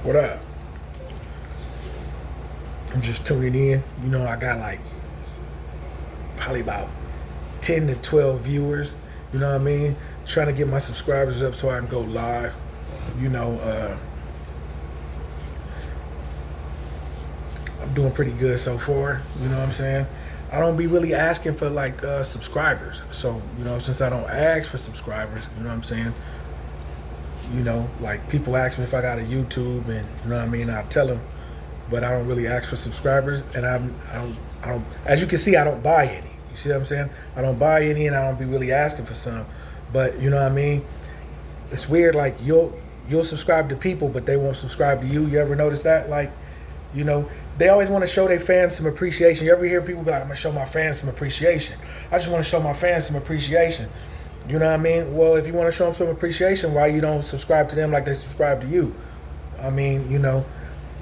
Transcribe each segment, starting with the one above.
What up? I'm just tuning in. You know, I got like probably about 10 to 12 viewers. You know what I mean? Trying to get my subscribers up so I can go live. You know, I'm doing pretty good so far. You know what I'm saying? I don't be really asking for like subscribers. So, you know, since I don't ask for subscribers, you know what I'm saying? You know, like people ask me if I got a YouTube, and you know what I mean, I tell them, but I don't really ask for subscribers, and I don't. As you can see, I don't buy any. You see what I'm saying? I don't buy any, and I don't be really asking for some. But you know what I mean? It's weird. Like you'll subscribe to people, but they won't subscribe to you. You ever notice that? Like, you know, they always want to show their fans some appreciation. You ever hear people be like, "I'm gonna show my fans some appreciation. I just want to show my fans some appreciation." You know what I mean? Well, if you want to show them some appreciation, why you don't subscribe to them like they subscribe to you? I mean, you know,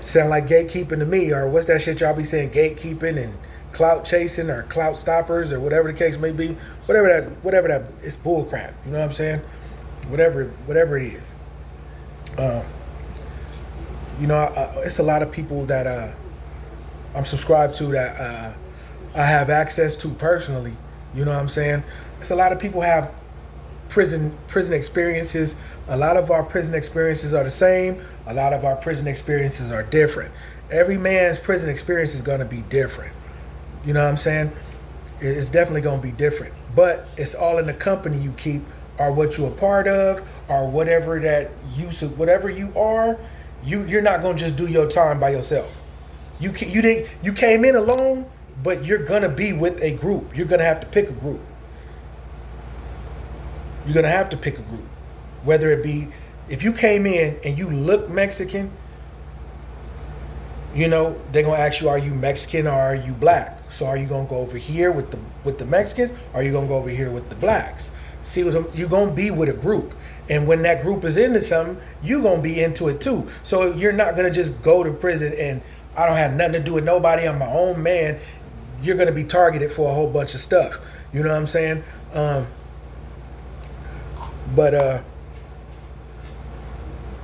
sound like gatekeeping to me, or what's that shit y'all be saying, gatekeeping and clout chasing or clout stoppers or whatever the case may be. Whatever that, it's bull crap. You know what I'm saying? Whatever it is. You know, it's a lot of people that I'm subscribed to that I have access to personally. You know what I'm saying? It's a lot of people have prison experiences. A lot of our prison experiences are the same. A lot of our prison experiences are different. Every man's prison experience is going to be different. You know what I'm saying? It's definitely going to be different. But it's all in the company you keep, or what you're a part of, or whatever you are. You're not going to just do your time by yourself. You came in alone, but you're going to be with a group. You're going to have to pick a group. You're going to have to pick a group. Whether it be, if you came in and you look Mexican, you know, they're going to ask you, are you Mexican or are you black? So are you going to go over here with the Mexicans, or are you going to go over here with the blacks? See, you're going to be with a group. And when that group is into something, you're going to be into it too. So you're not going to just go to prison and I don't have nothing to do with nobody, I'm my own man. You're going to be targeted for a whole bunch of stuff. You know what I'm saying? But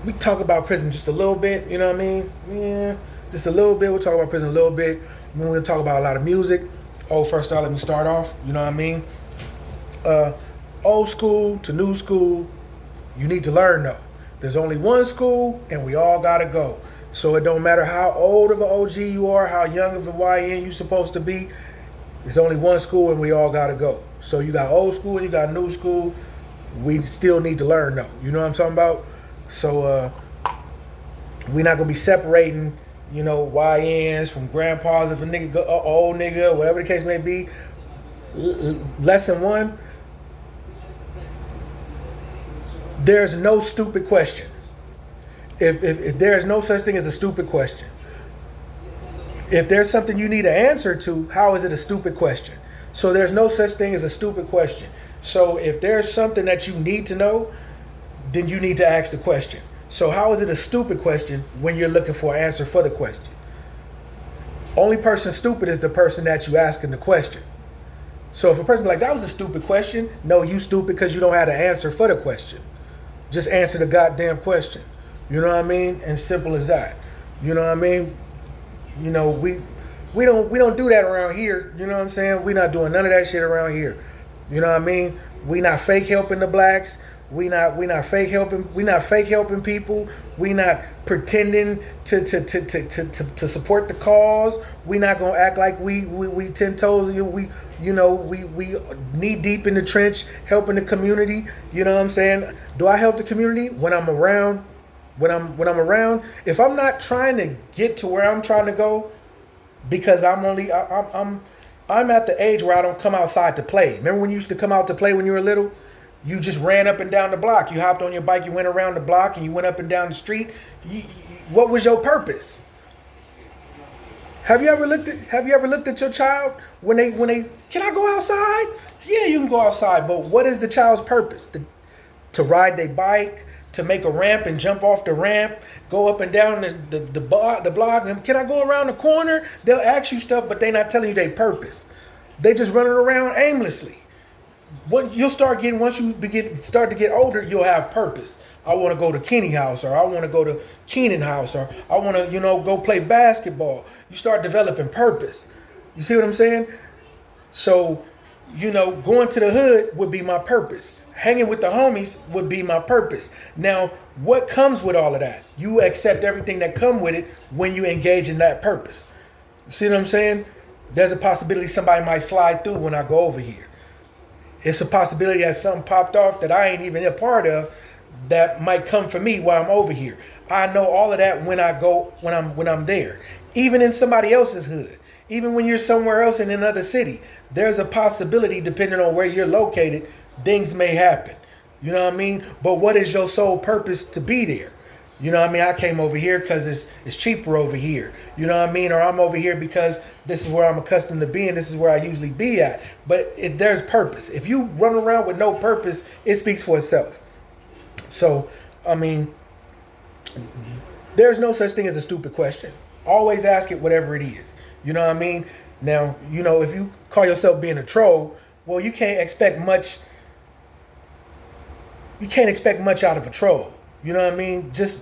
we talk about prison just a little bit, you know what I mean? Yeah, just a little bit. We'll talk about prison a little bit. Then we'll talk about a lot of music. First off, let me start off, you know what I mean? Old school to new school, you need to learn though. There's only one school and we all gotta go. So it don't matter how old of an OG you are, how young of a YN you're supposed to be, there's only one school and we all gotta go. So you got old school and you got new school. We still need to learn though. You know what I'm talking about? So we're not gonna be separating, you know, YNs from grandpas. If a nigga, old nigga, whatever the case may be. Lesson 1: there's no stupid question. If there's no such thing as a stupid question. If there's something you need an answer to, how is it a stupid question? So there's no such thing as a stupid question. So if there's something that you need to know, then you need to ask the question. So how is it a stupid question when you're looking for an answer for the question? Only person stupid is the person that you asking the question. So if a person be like, that was a stupid question, no, you stupid because you don't have the answer for the question. Just answer the goddamn question. You know what I mean? And simple as that. You know what I mean? You know, we don't do that around here. You know what I'm saying? We're not doing none of that shit around here. You know what I mean? We not fake helping the blacks. We not fake helping people. We not pretending to support the cause. We not gonna act like we 10 toes. We knee deep in the trench helping the community. You know what I'm saying? Do I help the community when I'm around? When I'm around, if I'm not trying to get to where I'm trying to go, because I'm at the age where I don't come outside to play. Remember when you used to come out to play when you were little? You just ran up and down the block. You hopped on your bike, you went around the block, and you went up and down the street. What was your purpose? Have you ever looked at your child when they can I go outside? Yeah, you can go outside, but what is the child's purpose? To ride their bike, to make a ramp and jump off the ramp, go up and down the block, and can I go around the corner? They'll ask you stuff, but they're not telling you their purpose. They just running around aimlessly. When you'll start getting, once you start to get older, you'll have purpose. I want to go to Kenny house, or I want to go to Keenan house, or I want to, go play basketball. You start developing purpose. You see what I'm saying? So, going to the hood would be my purpose. Hanging with the homies would be my purpose. Now, what comes with all of that? You accept everything that come with it when you engage in that purpose. You see what I'm saying? There's a possibility somebody might slide through when I go over here. It's a possibility that something popped off that I ain't even a part of that might come for me while I'm over here. I know all of that when I'm there. Even in somebody else's hood. Even when you're somewhere else in another city, there's a possibility, depending on where you're located, things may happen. You know what I mean? But what is your sole purpose to be there? You know what I mean? I came over here because it's cheaper over here. You know what I mean? Or I'm over here because this is where I'm accustomed to being. This is where I usually be at. But there's purpose. If you run around with no purpose, it speaks for itself. So, I mean, there's no such thing as a stupid question. Always ask it whatever it is. You know what I mean? Now, if you call yourself being a troll, well, you can't expect much. You can't expect much out of a troll. You know what I mean? Just,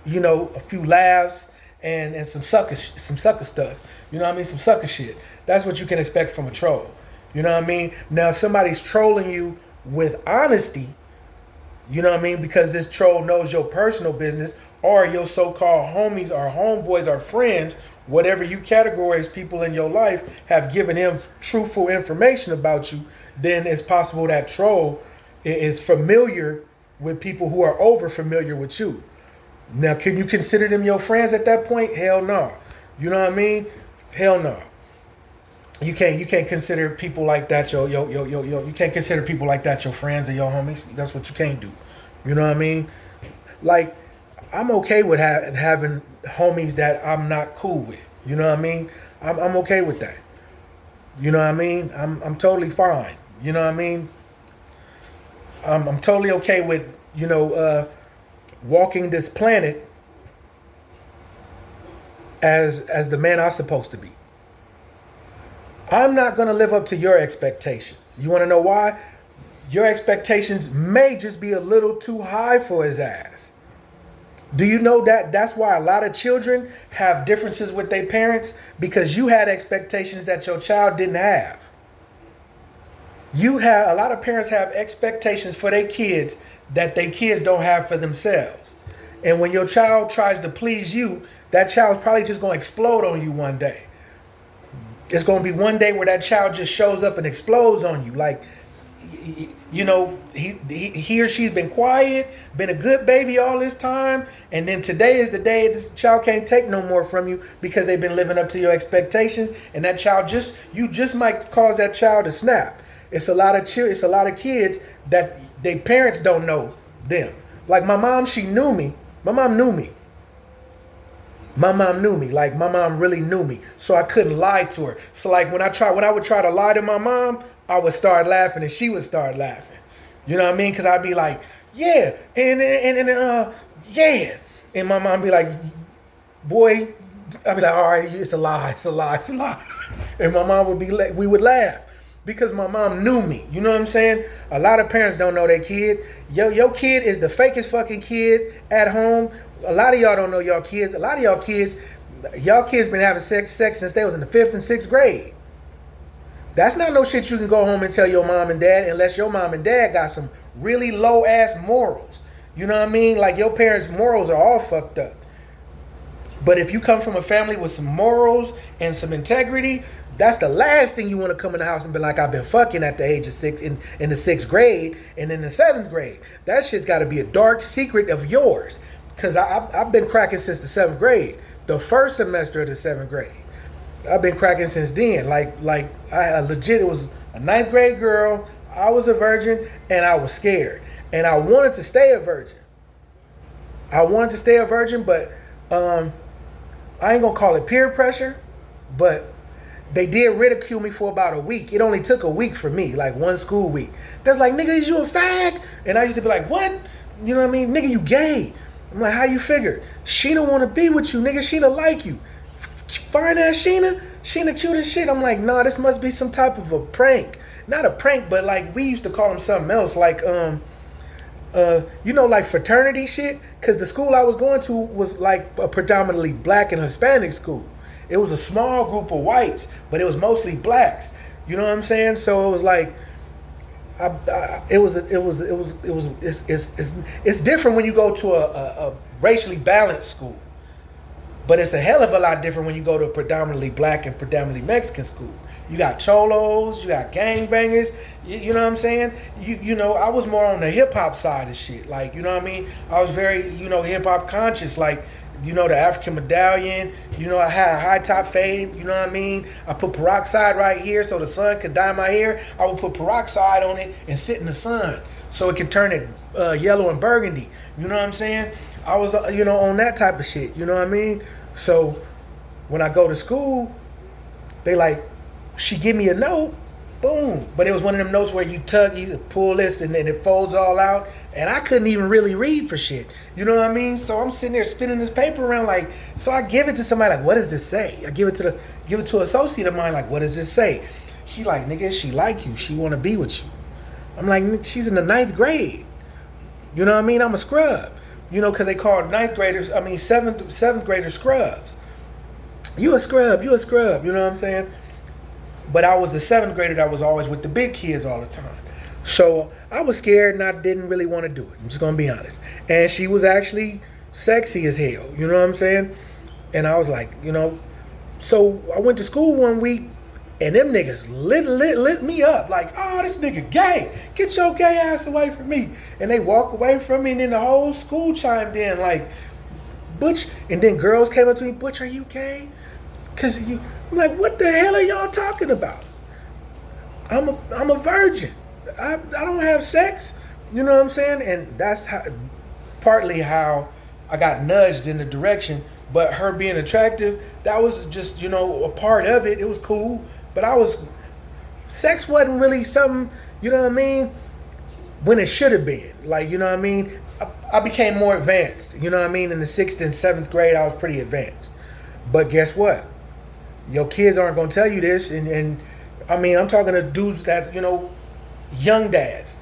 a few laughs and some sucker stuff. You know what I mean? Some sucker shit. That's what you can expect from a troll. You know what I mean? Now, if somebody's trolling you with honesty, you know what I mean? Because this troll knows your personal business, or your so-called homies or homeboys or friends, whatever you categorize people in your life, have given him truthful information about you, then it's possible that troll is familiar with people who are over familiar with you. Now, can you consider them your friends at that point? Hell no. You know what I mean? Hell no. You can't consider people like that you can't consider people like that your friends or your homies. That's what you can't do. You know what I mean? Like, I'm okay with having homies that I'm not cool with. You know what I mean? I'm okay with that. You know what I mean? I'm totally fine. You know what I mean? I'm totally okay with, walking this planet as the man I'm supposed to be. I'm not going to live up to your expectations. You want to know why? Your expectations may just be a little too high for his ass. Do you know that that's why a lot of children have differences with their parents? Because you had expectations that your child didn't have. A lot of parents have expectations for their kids that their kids don't have for themselves. And when your child tries to please you, that child's probably just going to explode on you one day. It's going to be one day where that child just shows up and explodes on you. Like, he or she's been quiet, been a good baby all this time, and then today is the day this child can't take no more from you because they've been living up to your expectations, and that child you just might cause that child to snap. It's a lot of kids that their parents don't know them. Like my mom, she knew me. My mom knew me. Like my mom really knew me. So I couldn't lie to her. So like when I would try to lie to my mom, I would start laughing and she would start laughing. You know what I mean? Because I'd be like, yeah, and yeah. And my mom be like, boy, I'd be like, all right, it's a lie. And my mom we would laugh. Because my mom knew me. You know what I'm saying? A lot of parents don't know their kid. Your kid is the fakest fucking kid at home. A lot of y'all don't know y'all kids. A lot of y'all kids been having sex since they was in the 5th and 6th grade. That's not no shit you can go home and tell your mom and dad unless your mom and dad got some really low ass morals. You know what I mean? Like your parents' morals are all fucked up. But if you come from a family with some morals and some integrity, that's the last thing you want to come in the house and be like, I've been fucking at the age of 6 in the 6th grade and in the 7th grade. That shit's got to be a dark secret of yours. Because I've been cracking since the 7th grade. The first semester of the 7th grade. I've been cracking since then. Like I legit, it was a 9th grade girl. I was a virgin and I was scared. And I wanted to stay a virgin. But I ain't going to call it peer pressure. But they did ridicule me for about a week. It only took a week for me, like one school week. They're like, nigga, is you a fag? And I used to be like, what? You know what I mean? Nigga, you gay. I'm like, how you figure? Sheena want to be with you, nigga. Sheena like you. Fine ass Sheena. Sheena cute as shit. I'm like, nah, this must be some type of a prank. not a prank, but like we used to call them something else, like like fraternity shit. Cause the school I was going to was like a predominantly black and Hispanic school. It was a small group of whites, but it was mostly blacks. You know what I'm saying? So it was like, it's different when you go to a racially balanced school. But it's a hell of a lot different when you go to a predominantly black and predominantly Mexican school. You got cholos, you got gangbangers, you know what I'm saying? I was more on the hip hop side of shit. Like, you know what I mean? I was very, hip hop conscious. Like, the African medallion, I had a high top fade, you know what I mean? I put peroxide right here so the sun could dye my hair. I would put peroxide on it and sit in the sun so it could turn it yellow and burgundy. You know what I'm saying? I was, on that type of shit. You know what I mean? So when I go to school, she give me a note, boom. But it was one of them notes where you pull this, and then it folds all out. And I couldn't even really read for shit. You know what I mean? So I'm sitting there spinning this paper around so I give it to somebody like, what does this say? I give it to an associate of mine like, what does this say? He like, nigga, she like you. She want to be with you. I'm like, she's in the 9th grade. You know what I mean? I'm a scrub. Because they called seventh graders scrubs. You a scrub, you know what I'm saying? But I was the 7th grader that was always with the big kids all the time. So I was scared and I didn't really want to do it. I'm just going to be honest. And she was actually sexy as hell, you know what I'm saying? And I was like, so I went to school one week and them niggas lit me up. Like, oh, this nigga gay. Get your gay ass away from me. And they walk away from me, and then the whole school chimed in like, Butch. And then girls came up to me, Butch, are you gay? I'm like, what the hell are y'all talking about? I'm a virgin. I don't have sex. You know what I'm saying? And that's partly how I got nudged in the direction. But her being attractive, that was just, a part of it. It was cool. But sex wasn't really something, you know what I mean, when it should have been. Like, you know what I mean? I became more advanced, you know what I mean? In the 6th and 7th grade, I was pretty advanced. But guess what? Your kids aren't going to tell you this. And I'm talking to dudes that's, young dads.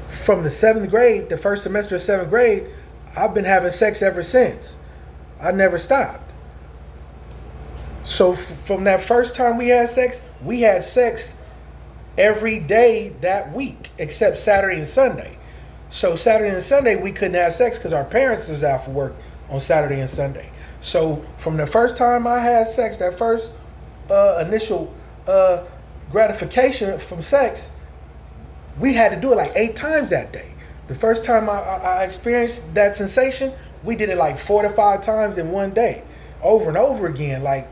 From the 7th grade, the first semester of 7th grade, I've been having sex ever since. I never stopped. So from that first time we had sex every day that week, except Saturday and Sunday. So Saturday and Sunday, we couldn't have sex because our parents was out for work on Saturday and Sunday. So from the first time I had sex, that first initial gratification from sex, we had to do it like 8 times that day. The first time I experienced that sensation, we did it like 4 to 5 times in one day, over and over again. Like,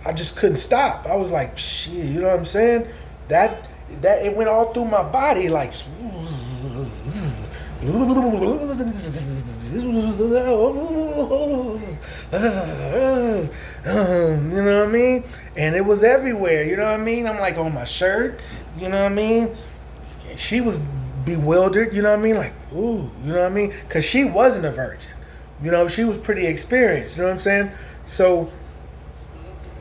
I just couldn't stop. I was like, shit, you know what I'm saying? That it went all through my body, like, you know what I mean? And it was everywhere, you know what I mean? I'm like on my shirt, you know what I mean? She was bewildered, you know what I mean? Like, ooh, you know what I mean? Because she wasn't a virgin. She was pretty experienced, you know what I'm saying? So,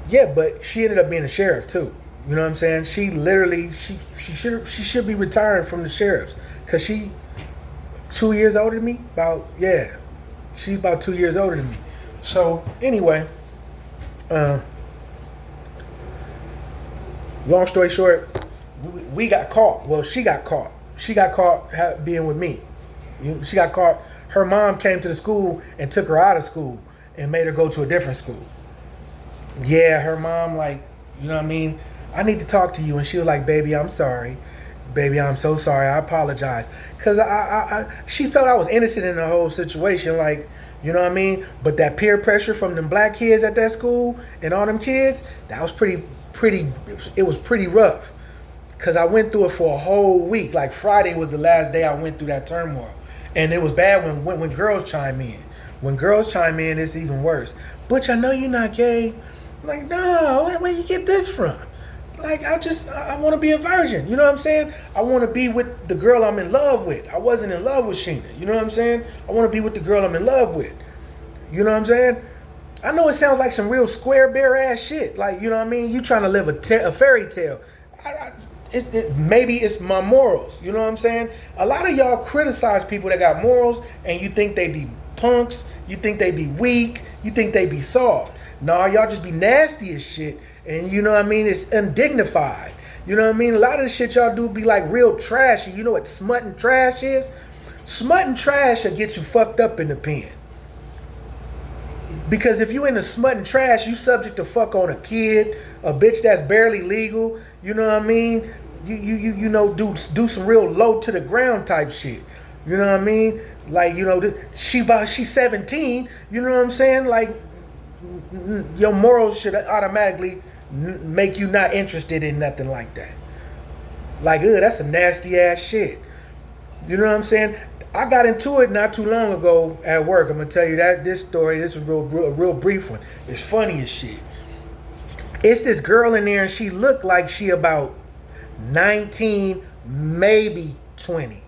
yeah, but she ended up being a sheriff too. You know what I'm saying? She literally, she should be retiring from the sheriffs. Because she 2 years older than me? She's about 2 years older than me. So, anyway, long story short, we got caught. Well, she got caught. She got caught being with me. She got caught. Her mom came to the school and took her out of school and made her go to a different school. Yeah, her mom, like, you know what I mean? I need to talk to you. And she was like, baby, I'm sorry. Baby, I'm so sorry. I apologize. Because she felt I was innocent in the whole situation. Like, you know what I mean? But that peer pressure from them black kids at that school and all them kids, that was pretty, it was pretty rough. Because I went through it for a whole week. Like, Friday was the last day I went through that turmoil. And it was bad when girls chime in. When girls chime in, it's even worse. Butch, I know you're not gay. I'm like, no, where you get this from? Like, I want to be a virgin. You know what I'm saying? I want to be with the girl I'm in love with. I wasn't in love with Sheena. You know what I'm saying? I want to be with the girl I'm in love with. You know what I'm saying? I know it sounds like some real square bear ass shit. Like, you know what I mean? You trying to live a fairy tale. maybe it's my morals. You know what I'm saying? A lot of y'all criticize people that got morals, and you think they be punks, you think they be weak, you think they be soft. Nah, y'all just be nasty as shit, and you know what I mean? It's undignified. You know what I mean? A lot of the shit y'all do be like real trashy. You know what smut and trash is? Smut and trash will get you fucked up in the pen. Because if you in the smut and trash, you subject to fuck on a kid, a bitch that's barely legal. You know what I mean? You know, do some real low to the ground type shit. You know what I mean? Like, you know, she's 17. You know what I'm saying? Like, your morals should automatically make you not interested in nothing like that. Like, that's some nasty ass shit. You know what I'm saying? I got into it not too long ago at work. I'm gonna tell you that this story. This is a real brief one. It's funny as shit. It's this girl in there, and she looked like she about 19, maybe 20,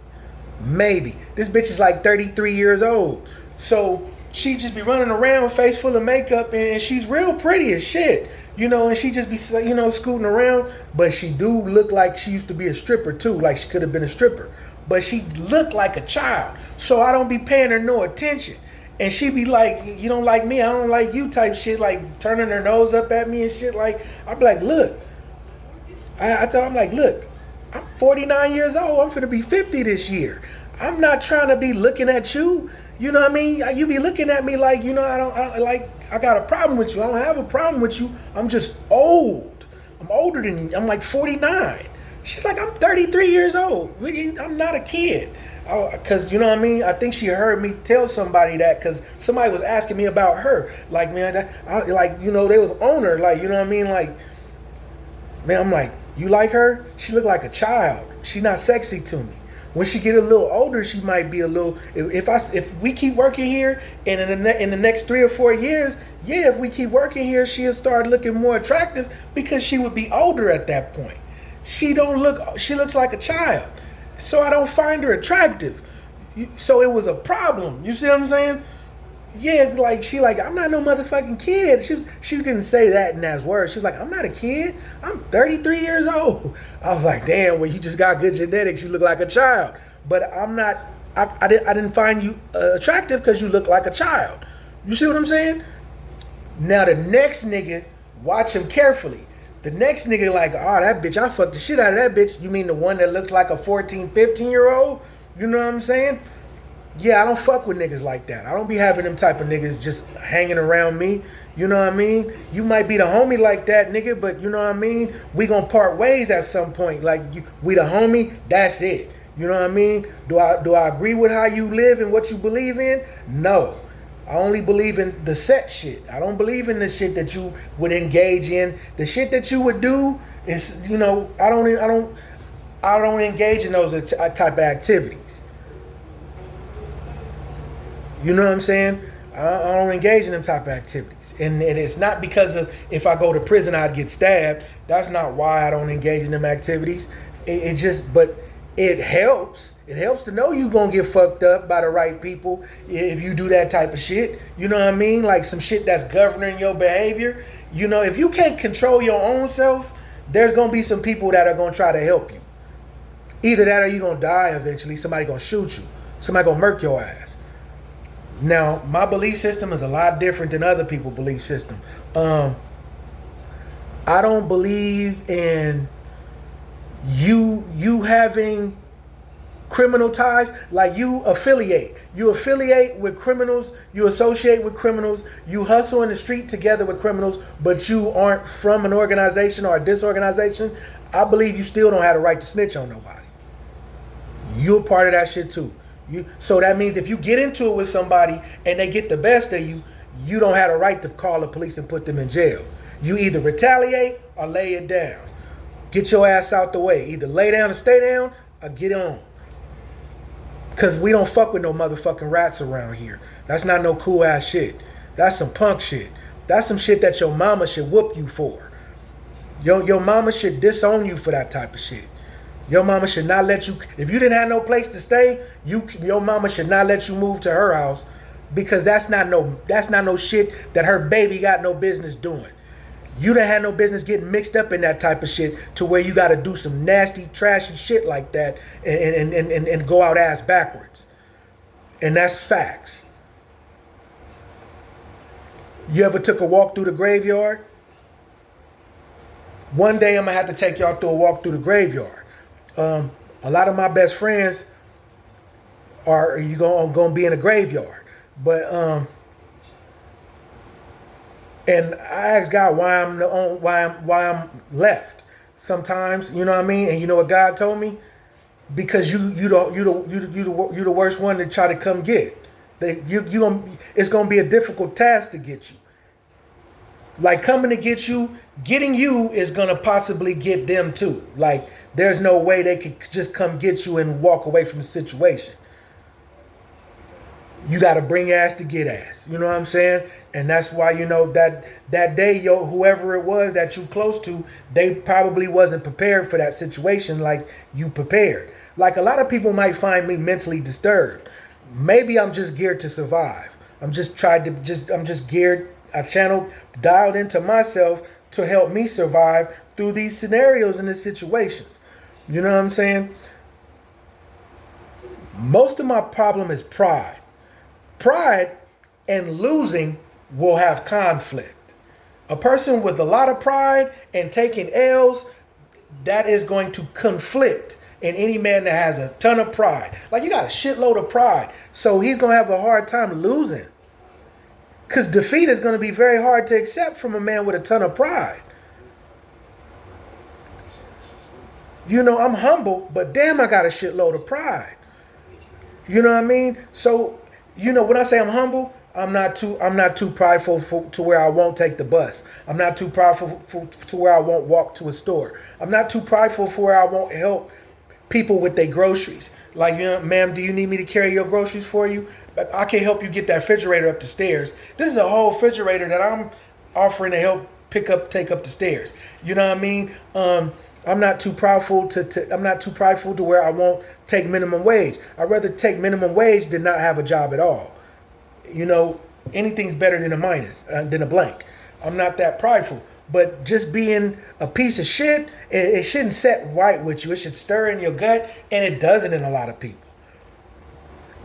maybe. This bitch is like 33 years old. So she just be running around, face full of makeup, and she's real pretty as shit. You know, and she just be, you know, scooting around. But she do look like she used to be a stripper too. Like she could have been a stripper. But she looked like a child. So I don't be paying her no attention. And she be like, you don't like me, I don't like you type shit. Like turning her nose up at me and shit. Like, I be like, look. I tell her, I'm like, look, I'm 49 years old. I'm finna be 50 this year. I'm not trying to be looking at you. You know what I mean? You be looking at me like, you know, I got a problem with you. I don't have a problem with you. I'm just old. I'm older than you. I'm like 49. She's like, I'm 33 years old. I'm not a kid. Because, you know what I mean? I think she heard me tell somebody that because somebody was asking me about her. Like, man, like, you know, they was on her. Like, you know what I mean? Like, man, I'm like, you like her? She look like a child. She's not sexy to me. When she get a little older, she might be a little. If we keep working here, and in the next 3 or 4 years, yeah, if we keep working here, she'll start looking more attractive because she would be older at that point. She looks like a child, so I don't find her attractive. So it was a problem. You see what I'm saying? Yeah, like I'm not no motherfucking kid. She didn't say that in those words. She's like, I'm not a kid. I'm 33 years old. I was like, damn, well, you just got good genetics. You look like a child. But I'm not. I didn't find you attractive because you look like a child. You see what I'm saying? Now the next nigga, watch him carefully. The next nigga like, oh, that bitch, I fucked the shit out of that bitch. You mean the one that looks like a 14, 15-year-old? You know what I'm saying? Yeah, I don't fuck with niggas like that. I don't be having them type of niggas just hanging around me. You know what I mean? You might be the homie like that, nigga, but you know what I mean? We gonna part ways at some point. Like, we the homie, that's it. You know what I mean? Do I agree with how you live and what you believe in? No. I only believe in the set shit. I don't believe in the shit that you would engage in. The shit that you would do is, you know, I don't engage in those type of activities. You know what I'm saying? I don't engage in them type of activities. And it's not because of if I go to prison, I'd get stabbed. That's not why I don't engage in them activities. But it helps. It helps to know you're going to get fucked up by the right people if you do that type of shit. You know what I mean? Like some shit that's governing your behavior. You know, if you can't control your own self, there's going to be some people that are going to try to help you. Either that or you're going to die eventually. Somebody going to shoot you. Somebody going to murk your ass. Now, my belief system is a lot different than other people's belief system. I don't believe in you having criminal ties. Like, you affiliate with criminals, you associate with criminals, you hustle in the street together with criminals, but you aren't from an organization or a disorganization. I believe you still don't have the right to snitch on nobody. You're part of that shit too. So that means if you get into it with somebody and they get the best of you, you don't have the right to call the police and put them in jail. You either retaliate or lay it down. Get your ass out the way. Either lay down and stay down or get on. Because we don't fuck with no motherfucking rats around here. That's not no cool ass shit. That's some punk shit. That's some shit that your mama should whoop you for. Your mama should disown you for that type of shit. Your mama should not let you, if you didn't have no place to stay, your mama should not let you move to her house, because that's not no shit that her baby got no business doing. You done had no business getting mixed up in that type of shit to where you got to do some nasty, trashy shit like that and go out ass backwards. And that's facts. You ever took a walk through the graveyard? One day I'm going to have to take y'all through a walk through the graveyard. A lot of my best friends are going to be in a graveyard. But and I ask God why I'm left. Sometimes, you know what I mean? And you know what God told me? Because you the worst one to try to come get. It's gonna be a difficult task to get you. Like coming to get you, getting you is gonna possibly get them too. Like there's no way they could just come get you and walk away from the situation. You got to bring ass to get ass. You know what I'm saying? And that's why, you know, that day, whoever it was that you close to, they probably wasn't prepared for that situation like you prepared. Like a lot of people might find me mentally disturbed. Maybe I'm just geared to survive. I'm just geared, I've dialed into myself to help me survive through these scenarios and these situations. You know what I'm saying? Most of my problem is pride. Pride and losing will have conflict. A person with a lot of pride and taking L's, that is going to conflict in any man that has a ton of pride. Like you got a shitload of pride. So he's going to have a hard time losing. Because defeat is going to be very hard to accept from a man with a ton of pride. You know, I'm humble, but damn, I got a shitload of pride. You know what I mean? So, you know, when I say I'm humble, I'm not too prideful to where I won't take the bus. I'm not too prideful to where I won't walk to a store. I'm not too prideful for where I won't help people with their groceries. Like, you know, ma'am, do you need me to carry your groceries for you? But I can help you get that refrigerator up the stairs. This is a whole refrigerator that I'm offering to help take up the stairs. You know what I mean? I'm not too prideful to where I won't take minimum wage. I'd rather take minimum wage than not have a job at all. You know, anything's better than a minus, than a blank. I'm not that prideful. But just being a piece of shit, it shouldn't set right with you. It should stir in your gut, and it doesn't in a lot of people.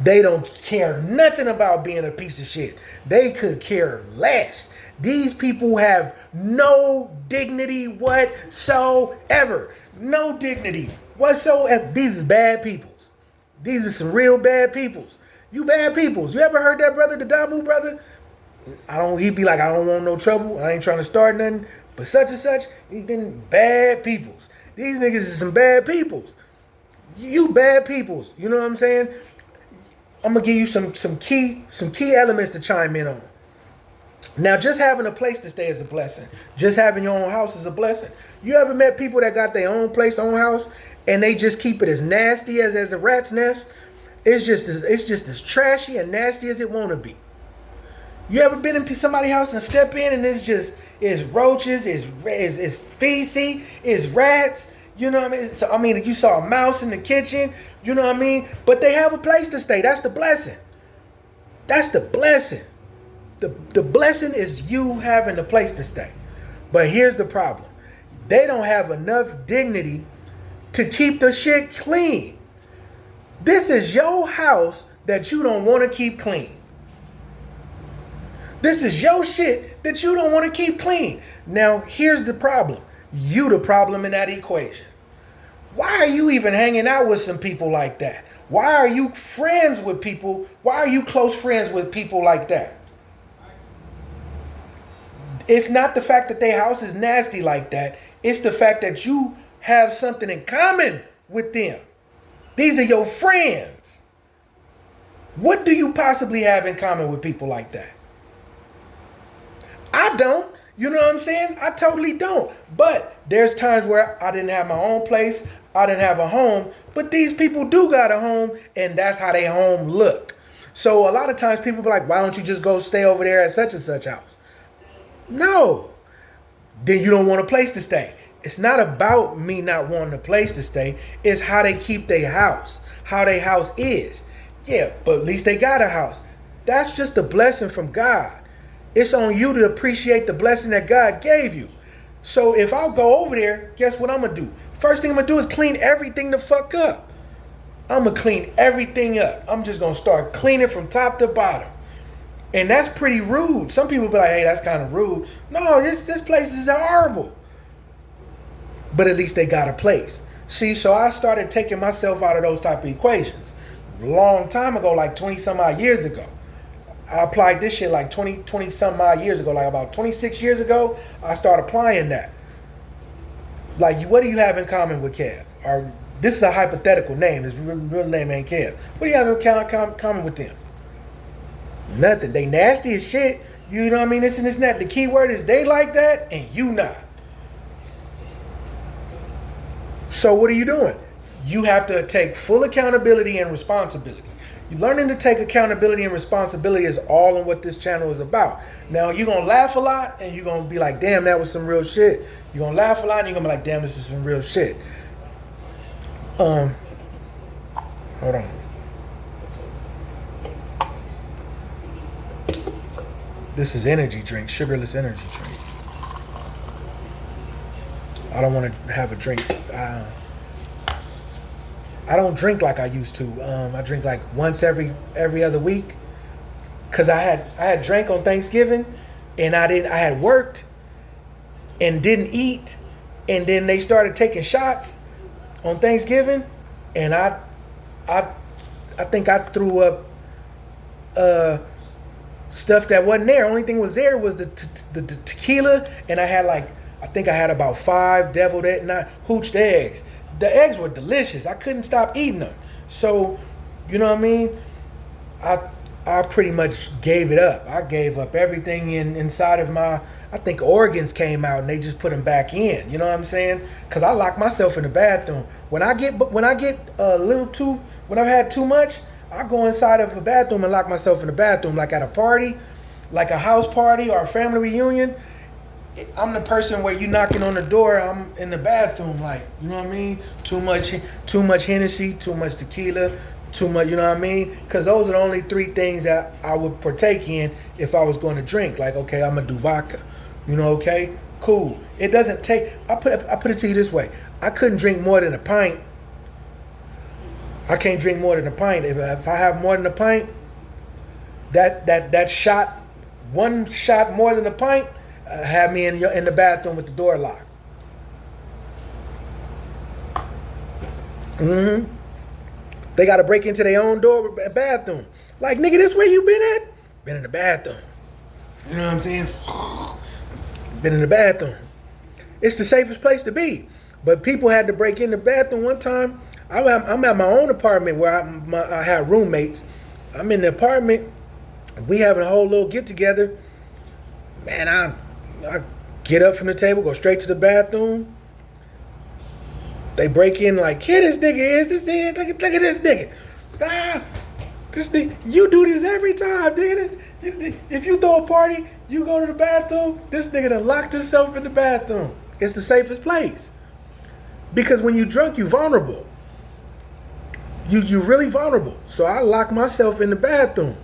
They don't care nothing about being a piece of shit. They could care less. These people have no dignity whatsoever. No dignity whatsoever. These is bad peoples. These are some real bad peoples. You bad peoples. You ever heard that brother, the Damu brother? He'd be like, I don't want no trouble. I ain't trying to start nothing. But such and such, he's been bad peoples. These niggas is some bad peoples. You bad peoples. You know what I'm saying? I'm gonna give you some key elements to chime in on. Now, just having a place to stay is a blessing. Just having your own house is a blessing. You ever met people that got their own place, own house, and they just keep it as nasty as a rat's nest? It's just as trashy and nasty as it want to be. You ever been in somebody's house and step in and it's roaches, it's feces, it's rats. You know what I mean? So, I mean, you saw a mouse in the kitchen. You know what I mean? But they have a place to stay. That's the blessing. That's the blessing. The blessing is you having a place to stay. But here's the problem. They don't have enough dignity to keep the shit clean. This is your house that you don't want to keep clean. This is your shit that you don't want to keep clean. Now, here's the problem. You the problem in that equation. Why are you even hanging out with some people like that? Why are you friends with people? Why are you close friends with people like that? It's not the fact that their house is nasty like that. It's the fact that you have something in common with them. These are your friends. What do you possibly have in common with people like that? I don't. You know what I'm saying? I totally don't. But there's times where I didn't have my own place. I didn't have a home. But these people do got a home, and that's how their home look. So a lot of times people be like, why don't you just go stay over there at such and such house? No. Then you don't want a place to stay. It's not about me not wanting a place to stay. It's how they keep their house. How their house is. Yeah, but at least they got a house. That's just a blessing from God. It's on you to appreciate the blessing that God gave you. So if I go over there, guess what I'm gonna do? First thing I'm gonna do is clean everything the fuck up. I'm gonna clean everything up. I'm just gonna start cleaning from top to bottom. And that's pretty rude. Some people be like, hey, that's kind of rude. No, this place is horrible. But at least they got a place. See, so I started taking myself out of those type of equations. Long time ago, like 20 some odd years ago. I applied this shit like 20 some odd years ago. Like about 26 years ago, I started applying that. Like, what do you have in common with Kev? Or this is a hypothetical name. His real name ain't Kev. What do you have in common with them? Nothing. They nasty as shit. You know what I mean? This and this and that. The key word is they like that and you not. So what are you doing? You have to take full accountability and responsibility. You learning to take accountability and responsibility is all in what this channel is about. Now, you're going to laugh a lot and you're going to be like, damn, that was some real shit. You're going to laugh a lot and you're going to be like, damn, this is some real shit. Hold on. This is energy drink, sugarless energy drink. I don't want to have a drink. I don't drink like I used to. I drink like once every other week. Cause I had drank on Thanksgiving, and I had worked and didn't eat, and then they started taking shots on Thanksgiving, and I think I threw up stuff that wasn't there. Only thing was there was the tequila, and I think I had about 5 deviled hooched eggs. The eggs were delicious. I couldn't stop eating them. So, you know what I mean? I pretty much gave it up. I gave up everything inside of my, I think organs came out and they just put them back in. You know what I'm saying? Because I lock myself in the bathroom. When I get when I've had too much, I go inside of a bathroom and lock myself in the bathroom, like at a party, like a house party or a family reunion. I'm the person where you knocking on the door, I'm in the bathroom, like, you know what I mean? Too much Hennessy, too much tequila, too much, you know what I mean? Because those are the only 3 things that I would partake in if I was going to drink. Like, okay, I'm gonna do vodka, you know? Okay, cool. It doesn't take. I put it to you this way: I couldn't drink more than a pint. I can't drink more than a pint. If I have more than a pint, that shot, one shot more than a pint. Have me in the bathroom with the door locked. They got to break into their own bathroom. Like, nigga, this where you been at? Been in the bathroom. You know what I'm saying? Been in the bathroom. It's the safest place to be. But people had to break in the bathroom one time. I'm at my own apartment where I had roommates. I'm in the apartment. We having a whole little get together. Man, I get up from the table, go straight to the bathroom. They break in like, here this nigga is. This nigga, look at this nigga. This nigga, you do this every time, nigga. If you throw a party, you go to the bathroom. This nigga done locked himself in the bathroom. It's the safest place. Because when you drunk, you vulnerable. You really vulnerable. So I lock myself in the bathroom.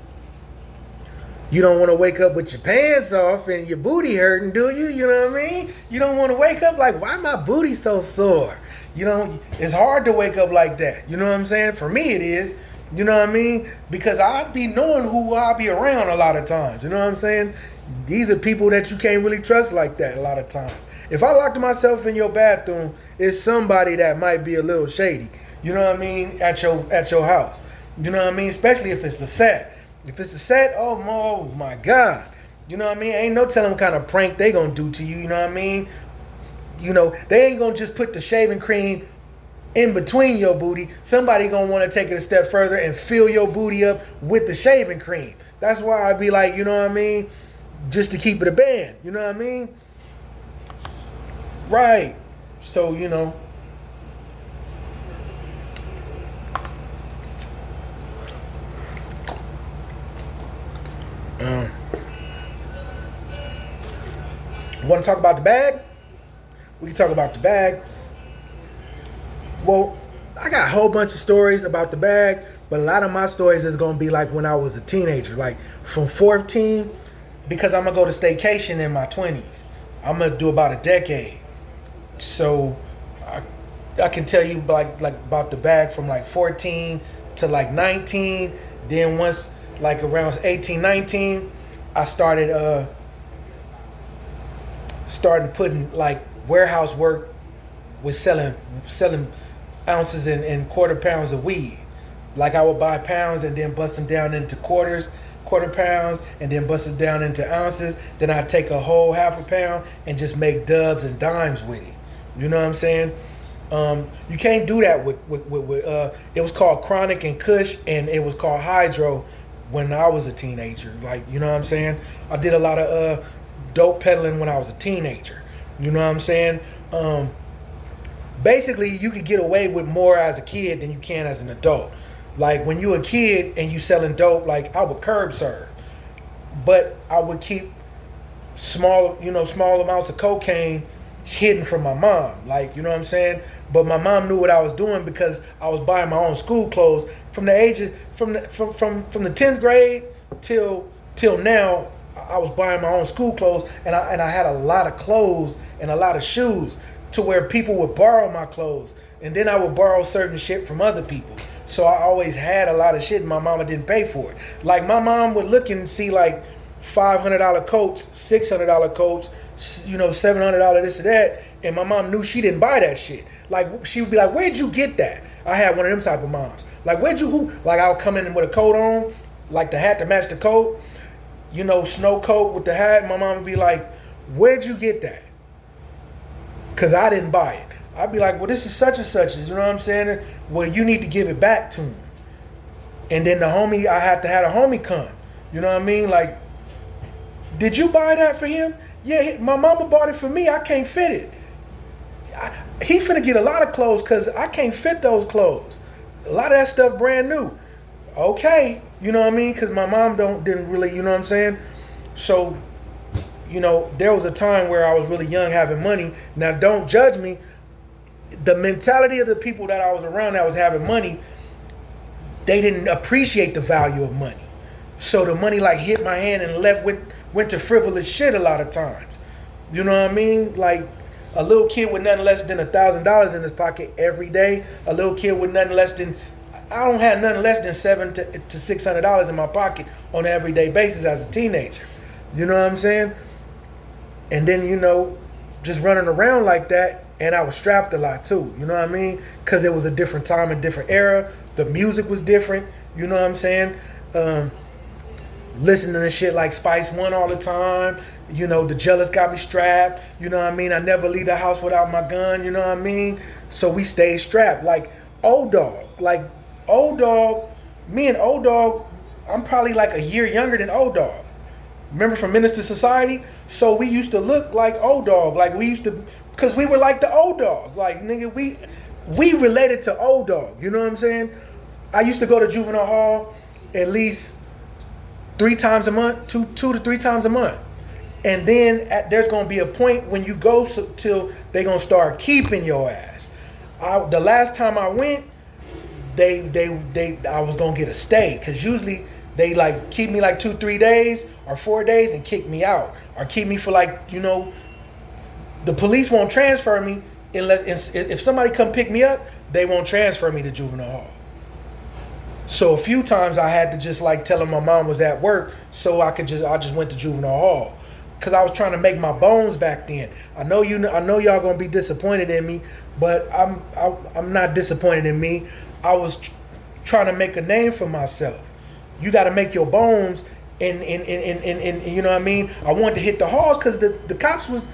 You don't want to wake up with your pants off and your booty hurting, do you? You know what I mean? You don't want to wake up like, why my booty so sore? You know, it's hard to wake up like that. You know what I'm saying? For me, it is. You know what I mean? Because I'd be knowing who I'll be around a lot of times. You know what I'm saying? These are people that you can't really trust like that a lot of times. If I locked myself in your bathroom, it's somebody that might be a little shady. You know what I mean? At your house. You know what I mean? Especially if it's the set. If it's a set, oh my God. You know what I mean? Ain't no telling what kind of prank they gonna do to you, you know what I mean? You know, they ain't gonna just put the shaving cream in between your booty. Somebody gonna wanna take it a step further and fill your booty up with the shaving cream. That's why I'd be like, you know what I mean? Just to keep it a band, you know what I mean? Right. So, you know. Want to talk about the bag? We can talk about the bag. Well, I got a whole bunch of stories about the bag, but a lot of my stories is going to be like when I was a teenager, like from 14, because I'm going to go to staycation in my 20s. I'm gonna do about a decade. So I can tell you like about the bag from like 14 to like 19. Then once like around 18, 19, I started putting like warehouse work with selling ounces and quarter pounds of weed. Like I would buy pounds and then bust them down into quarter pounds, and then bust it down into ounces. Then I'd take a whole half a pound and just make dubs and dimes with it. You know what I'm saying? You can't do that with it was called Chronic and Kush, and it was called Hydro when I was a teenager. Like, you know what I'm saying? I did a lot of dope peddling when I was a teenager. You know what I'm saying? Basically, you could get away with more as a kid than you can as an adult. Like when you a kid and you selling dope, like I would curb serve, but I would keep small amounts of cocaine hidden from my mom. Like, you know what I'm saying? But my mom knew what I was doing because I was buying my own school clothes from the age of, from the 10th grade till now. I was buying my own school clothes, and I had a lot of clothes and a lot of shoes to where people would borrow my clothes, and then I would borrow certain shit from other people. So I always had a lot of shit, and my mama didn't pay for it. Like my mom would look and see like $500 coats, $600 coats, $700 this or that, and my mom knew she didn't buy that shit. Like she would be like, "Where'd you get that?" I had one of them type of moms. Like, Like I would come in with a coat on, like the hat to match the coat, snow coat with the hat. My mom would be like, "Where'd you get that?" Because I didn't buy it. I'd be like, "Well, this is such and such." You know what I'm saying? Well, you need to give it back to him. And then I had to have a homie come. You know what I mean? Like, "Did you buy that for him?" "Yeah, my mama bought it for me. I can't fit it." He finna get a lot of clothes because I can't fit those clothes. A lot of that stuff brand new. Okay, you know what I mean? Because my mom didn't really, you know what I'm saying? So, there was a time where I was really young having money. Now, don't judge me. The mentality of the people that I was around that was having money, they didn't appreciate the value of money. So the money like hit my hand and went to frivolous shit a lot of times. You know what I mean? Like a little kid with nothing less than $1,000 in his pocket every day. A little kid with nothing less than, I don't have nothing less than $700 to $600 in my pocket on an everyday basis as a teenager. You know what I'm saying? And then, just running around like that, and I was strapped a lot too. You know what I mean? Because it was a different time and different era. The music was different. You know what I'm saying? Listening to shit like Spice One all the time. The Jealous got me strapped. You know what I mean? I never leave the house without my gun. You know what I mean? So we stayed strapped. Like Old Dog. Me and Old Dog, I'm probably like a year younger than Old Dog. Remember from Minister Society? So we used to look like Old Dog. Like we used to, because we were like the Old Dog. Like, nigga, we related to Old Dog. You know what I'm saying? I used to go to juvenile hall at least 3 times a month, two to 3 times a month. And then there's going to be a point when you go till they're going to start keeping your ass. The last time I went, I was going to get a stay, because usually they like keep me like 2-3 days or 4 days and kick me out, or keep me for like, the police won't transfer me unless if somebody come pick me up, they won't transfer me to juvenile hall. So a few times I had to just like tell them my mom was at work, so I just went to juvenile hall, because I was trying to make my bones back then. I know y'all gonna be disappointed in me, but I'm not disappointed in me. I was trying to make a name for myself. You got to make your bones, and you know what I mean? I wanted to hit the halls because the cops was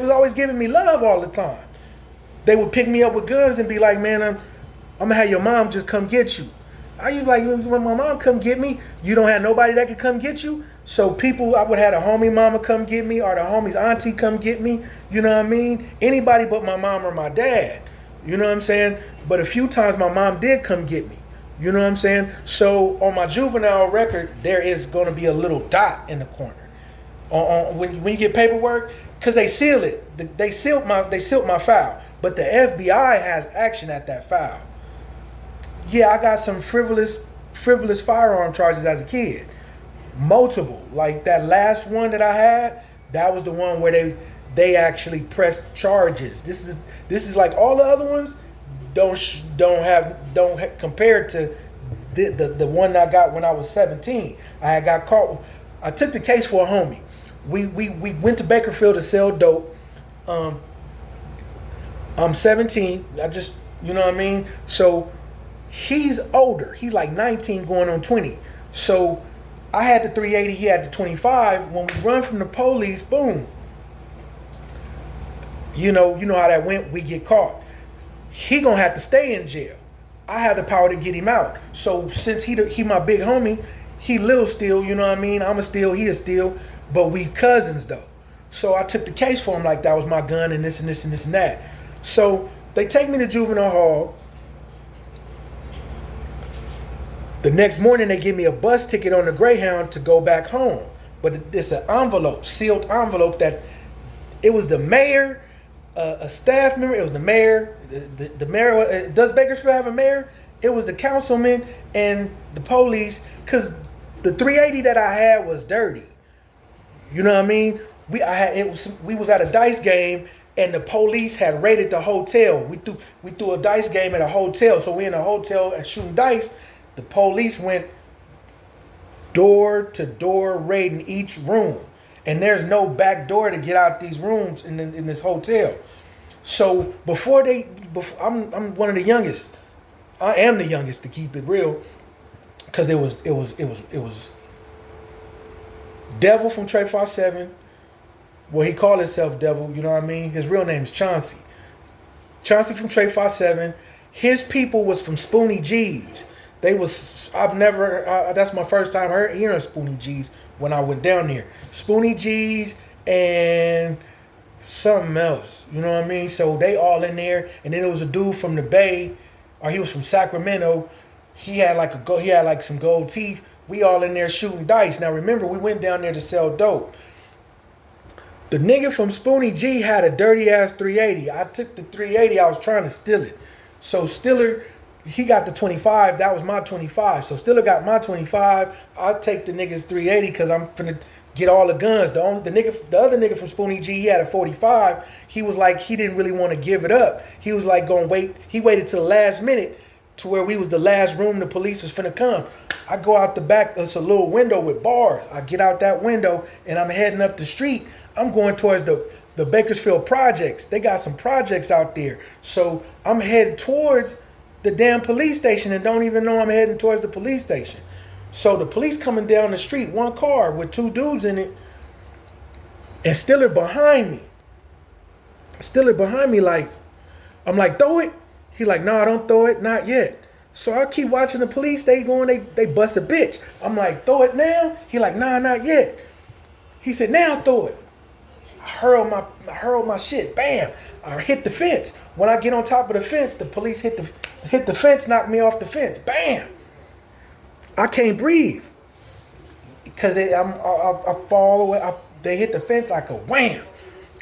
always giving me love all the time. They would pick me up with guns and be like, "Man, I'm gonna have your mom just come get you." I was like, "When my mom come get me, you don't have nobody that could come get you?" So I would have a homie mama come get me, or the homie's auntie come get me. You know what I mean? Anybody but my mom or my dad. You know what I'm saying? But a few times my mom did come get me. You know what I'm saying? So on my juvenile record, there is going to be a little dot in the corner. When you get paperwork, because they seal it. They sealed my file. But the FBI has action at that file. Yeah, I got some frivolous firearm charges as a kid. Multiple. Like that last one that I had, that was the one where they actually pressed charges. This is like all the other ones don't compared to the one I got when I was 17. I had got caught. I took the case for a homie. We went to Bakersfield to sell dope. I'm 17. I just, you know what I mean? So he's older. He's like 19 going on 20. So I had the 380, he had the 25. When we run from the police, boom. You know how that went. We get caught. He gonna have to stay in jail. I had the power to get him out. So since he my big homie, he little still, you know what I mean? I'm a steal, he a steal, but we cousins though. So I took the case for him like that was my gun and this and this and this and that. So they take me to juvenile hall. The next morning they give me a bus ticket on the Greyhound to go back home. But it's an envelope, sealed envelope that it was the mayor, a staff member, it was the mayor, the mayor, does Bakersfield have a mayor? It was the councilman and the police, because the 380 that I had was dirty. You know what I mean? We was at a dice game and the police had raided the hotel. We threw a dice game at a hotel. So we in a hotel and shooting dice. The police went door to door raiding each room. And there's no back door to get out these rooms in this hotel. So I'm one of the youngest. I am the youngest, to keep it real, because it was Devil from Trey 57. Well, he called himself Devil, you know what I mean? His real name is Chauncey. Chauncey from Trey 57. His people was from Spoonie G's. That's my first time hearing Spoonie G's when I went down there. Spoonie G's and something else, you know what I mean? So they all in there, and then there was a dude from the Bay, or he was from Sacramento. He had like some gold teeth. We all in there shooting dice. Now remember, we went down there to sell dope. The nigga from Spoonie G had a dirty ass 380. I took the 380. I was trying to steal it. So Stiller, he got the 25. That was my 25. So Stiller got my 25. I'll take the nigga's 380 because I'm finna get all the guns. The other nigga from Spoonie G, he had a 45. He was like, he didn't really want to give it up. He was like gonna wait. He waited till the last minute to where we was the last room the police was finna come. I go out the back. It's a little window with bars. I get out that window and I'm heading up the street. I'm going towards the Bakersfield projects. They got some projects out there. So I'm headed towards the damn police station and don't even know I'm heading towards the police station. So the police coming down the street, one car with two dudes in it, and Stiller behind me. Like, I'm like, throw it. He like, no, don't throw it, not yet. So I keep watching the police. They bust a bitch. I'm like, throw it now. He like, nah, not yet. He said, now throw it. I hurled my shit. Bam! I hit the fence. When I get on top of the fence, the police hit the fence, knocked me off the fence. Bam! I can't breathe because I fall away. They hit the fence. I go wham!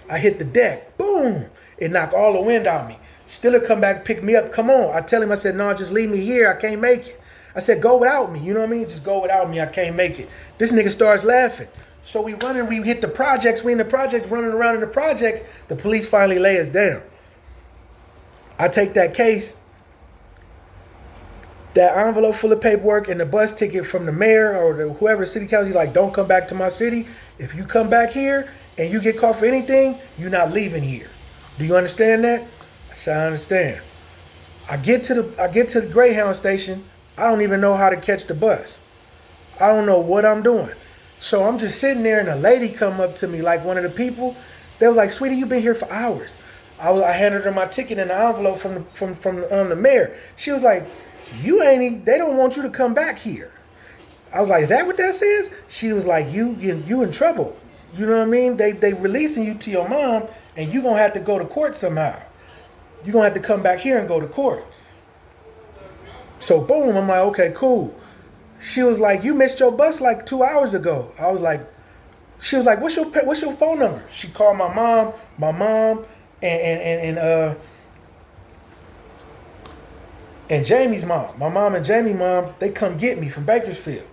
I hit the deck. Boom! It knocked all the wind out of me. Stiller come back, pick me up. Come on! I tell him, I said, no, just leave me here. I can't make it. I said, go without me. You know what I mean? Just go without me. I can't make it. This nigga starts laughing. So we running, we hit the projects, we in the projects, running around in the projects. The police finally lay us down. I take that case, that envelope full of paperwork and the bus ticket from the mayor or whoever city council. He's like, don't come back to my city. If you come back here and you get caught for anything, you're not leaving here. Do you understand that? I said, I understand. I get to the Greyhound station. I don't even know how to catch the bus. I don't know what I'm doing. So I'm just sitting there and a lady come up to me, like one of the people. They was like, sweetie, you've been here for hours. I handed her my ticket in the envelope from the mayor. She was like, they don't want you to come back here. I was like, is that what that says? She was like, you in trouble. You know what I mean? They releasing you to your mom and you gonna have to go to court somehow. You're gonna have to come back here and go to court. So boom, I'm like, okay, cool. She was like, you missed your bus like 2 hours ago. I was like, she was like, what's your phone number? She called my mom, and Jamie's mom. My mom and Jamie's mom, they come get me from Bakersfield.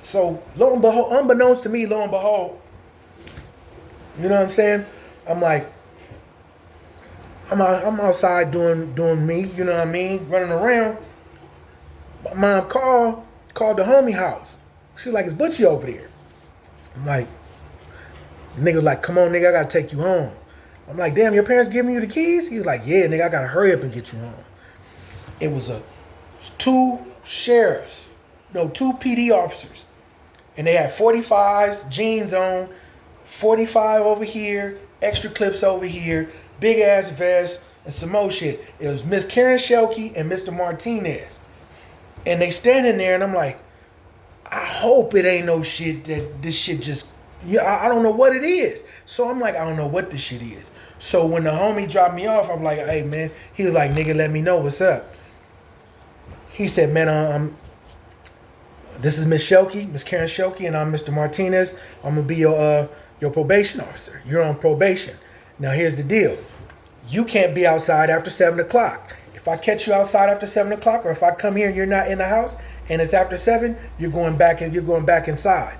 So lo and behold, unbeknownst to me, lo and behold, You know what I'm saying? I'm like, I'm outside doing me. You know what I mean? Running around. My mom called the homie house. She's like, "Is Butchie over there?" I'm like, nigga, like, come on, nigga, I gotta take you home. I'm like, damn, your parents giving you the keys? He's like, yeah, nigga, I gotta hurry up and get you home. It was two sheriffs, no, two PD officers, and they had 45s, jeans on, 45 over here, extra clips over here, big ass vest, and some more shit. It was Miss Karen Shelkey and Mr. Martinez. And they standing there, and I'm like, I hope it ain't no shit that this shit just, yeah, I don't know what it is. So I'm like, I don't know what this shit is. So when the homie dropped me off, I'm like, hey, man. He was like, nigga, let me know what's up. He said, man, this is Miss Shelkey, Miss Karen Shelkey, and I'm Mr. Martinez. I'm going to be your probation officer. You're on probation. Now, here's the deal. You can't be outside after 7 o'clock. If I catch you outside after 7 o'clock, or if I come here and you're not in the house and it's after 7, you're going back inside.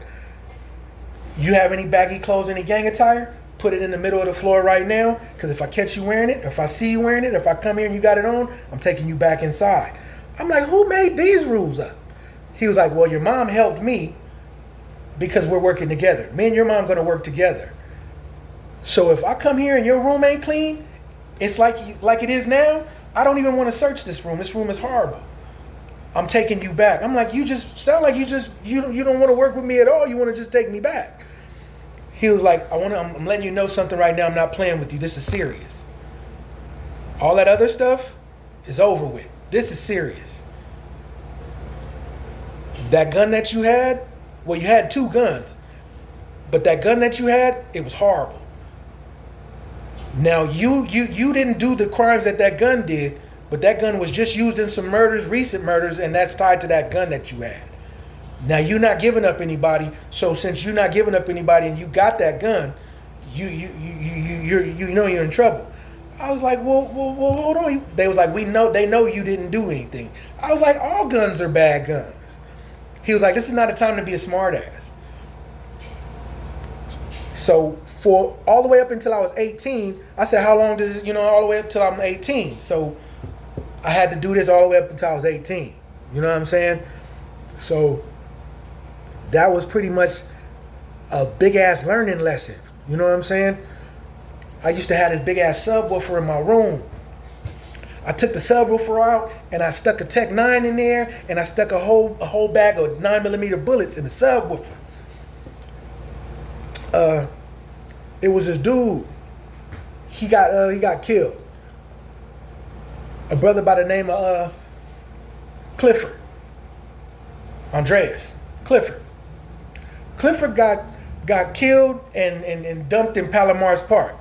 You have any baggy clothes, any gang attire? Put it in the middle of the floor right now, because if I catch you wearing it, if I see you wearing it, if I come here and you got it on, I'm taking you back inside. I'm like, who made these rules up? He was like, well, your mom helped me because we're working together. Me and your mom going to work together. So if I come here and your room ain't clean, it's like it is now, I don't even want to search this room. This room is horrible. I'm taking you back. I'm like, you just sound like you don't want to work with me at all. You want to just take me back. He was like, I'm letting you know something right now. I'm not playing with you. This is serious. All that other stuff is over with. This is serious. That gun that you had, well, you had 2 guns, but that gun that you had, it was horrible. Now you didn't do the crimes that gun did, but that gun was just used in some murders, recent murders, and that's tied to that gun that you had. Now you're not giving up anybody, so since you're not giving up anybody and you got that gun, you know you're in trouble. I was like, well, hold on. They was like, they know you didn't do anything. I was like, all guns are bad guns. He was like, this is not a time to be a smart ass. So for all the way up until I was 18, I said, how long does it, all the way up till I'm 18? So I had to do this all the way up until I was 18. You know what I'm saying? So that was pretty much a big ass learning lesson. You know what I'm saying? I used to have this big ass subwoofer in my room. I took the subwoofer out and I stuck a Tech 9 in there and I stuck a whole bag of 9mm bullets in the subwoofer. It was this dude. He got killed. A brother by the name of Clifford. Andreas Clifford. Clifford got killed and dumped in Palomar's Park.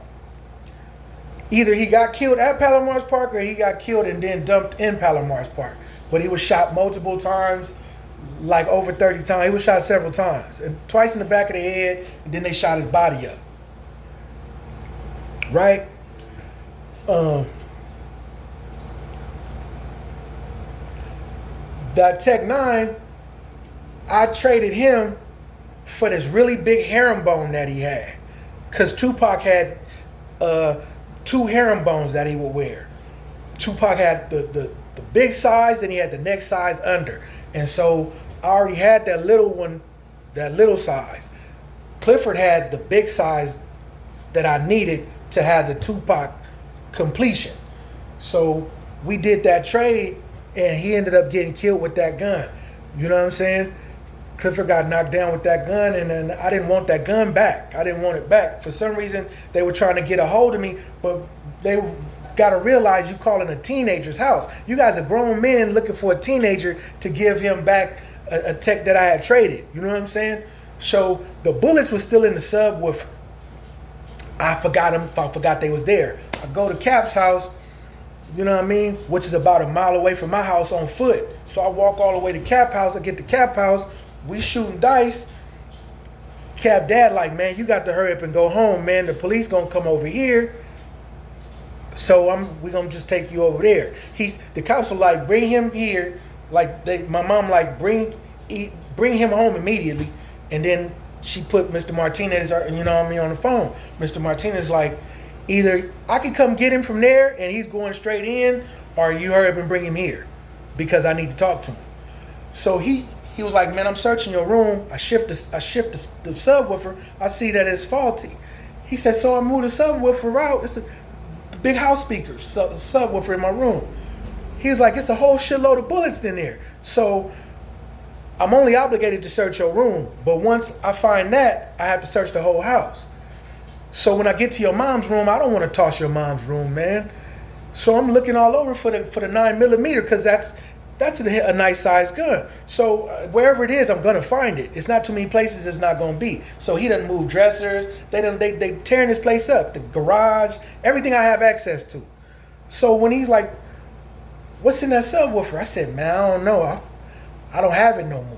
Either he got killed at Palomar's Park or he got killed and then dumped in Palomar's Park. But he was shot multiple times, like over 30 times. He was shot several times. And twice in the back of the head, and then they shot his body up. Right? That Tech 9, I traded him for this really big herringbone that he had. Because Tupac had 2 herringbones that he would wear. Tupac had the big size, then he had the next size under. And so I already had that little one, that little size. Clifford had the big size that I needed to have the Tupac completion. So we did that trade and he ended up getting killed with that gun. You know what I'm saying? Clifford got knocked down with that gun, and then I didn't want that gun back. I didn't want it back. For some reason, they were trying to get a hold of me, but they got to realize you calling a teenager's house. You guys are grown men looking for a teenager to give him back a Tech that I had traded. You know what I'm saying? So the bullets were still in the subwoofer. I forgot them. I forgot they was there. I go to Cap's house, you know what I mean, which is about a mile away from my house on foot. So I walk all the way to Cap house. I get to Cap house. We shooting dice. Cap dad like, man, you got to hurry up and go home, man. The police gonna come over here. So we gonna just take you over there. The cops were like, bring him here. Like my mom like, bring him home immediately, and then she put Mr. Martinez, you know what I mean, on the phone. Mr. Martinez like, either I can come get him from there and he's going straight in, or you hurry up and bring him here because I need to talk to him. So he was like, man, I'm searching your room. I shift the subwoofer. I see that it's faulty. He said, so I moved the subwoofer out. It's a big house speaker subwoofer in my room. He's like, it's a whole shitload of bullets in there. So I'm only obligated to search your room, but once I find that, I have to search the whole house. So when I get to your mom's room, I don't want to toss your mom's room, man. So I'm looking all over for the 9mm because that's a nice size gun. So wherever it is, I'm gonna find it. It's not too many places it's not gonna be. So he doesn't move dressers. They tearing this place up. The garage, everything I have access to. So when he's like, what's in that subwoofer? I said, man, I don't know. I don't have it no more.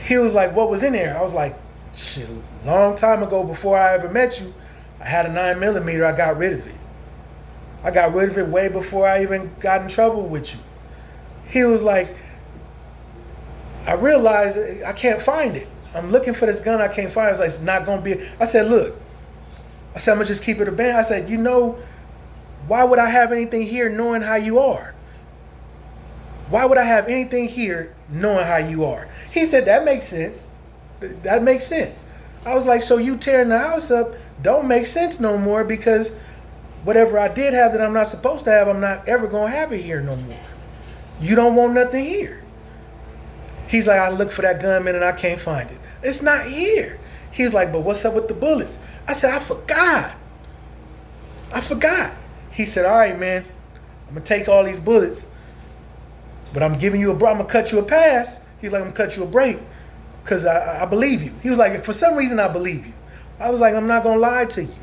He was like, what was in there? I was like, shit, a long time ago before I ever met you, I had a 9mm, I got rid of it. I got rid of it way before I even got in trouble with you. He was like, I realized I can't find it. I'm looking for this gun, I can't find it. I was like, it's not gonna be. I said, look, I'm gonna just keep it a band. I said, you know, why would I have anything here knowing how you are? Why would I have anything here knowing how you are? He said, that makes sense. That makes sense. I was like, so you tearing the house up don't make sense no more because whatever I did have that I'm not supposed to have, I'm not ever gonna have it here no more. You don't want nothing here. He's like, I looked for that gunman and I can't find it. It's not here. He's like, but what's up with the bullets? I said, I forgot. He said, all right, man, I'm gonna take all these bullets, but I'm giving you I'm gonna cut you a pass. He's like, I'm gonna cut you a break because I believe you. He was like, for some reason I believe you. I was like, I'm not gonna lie to you.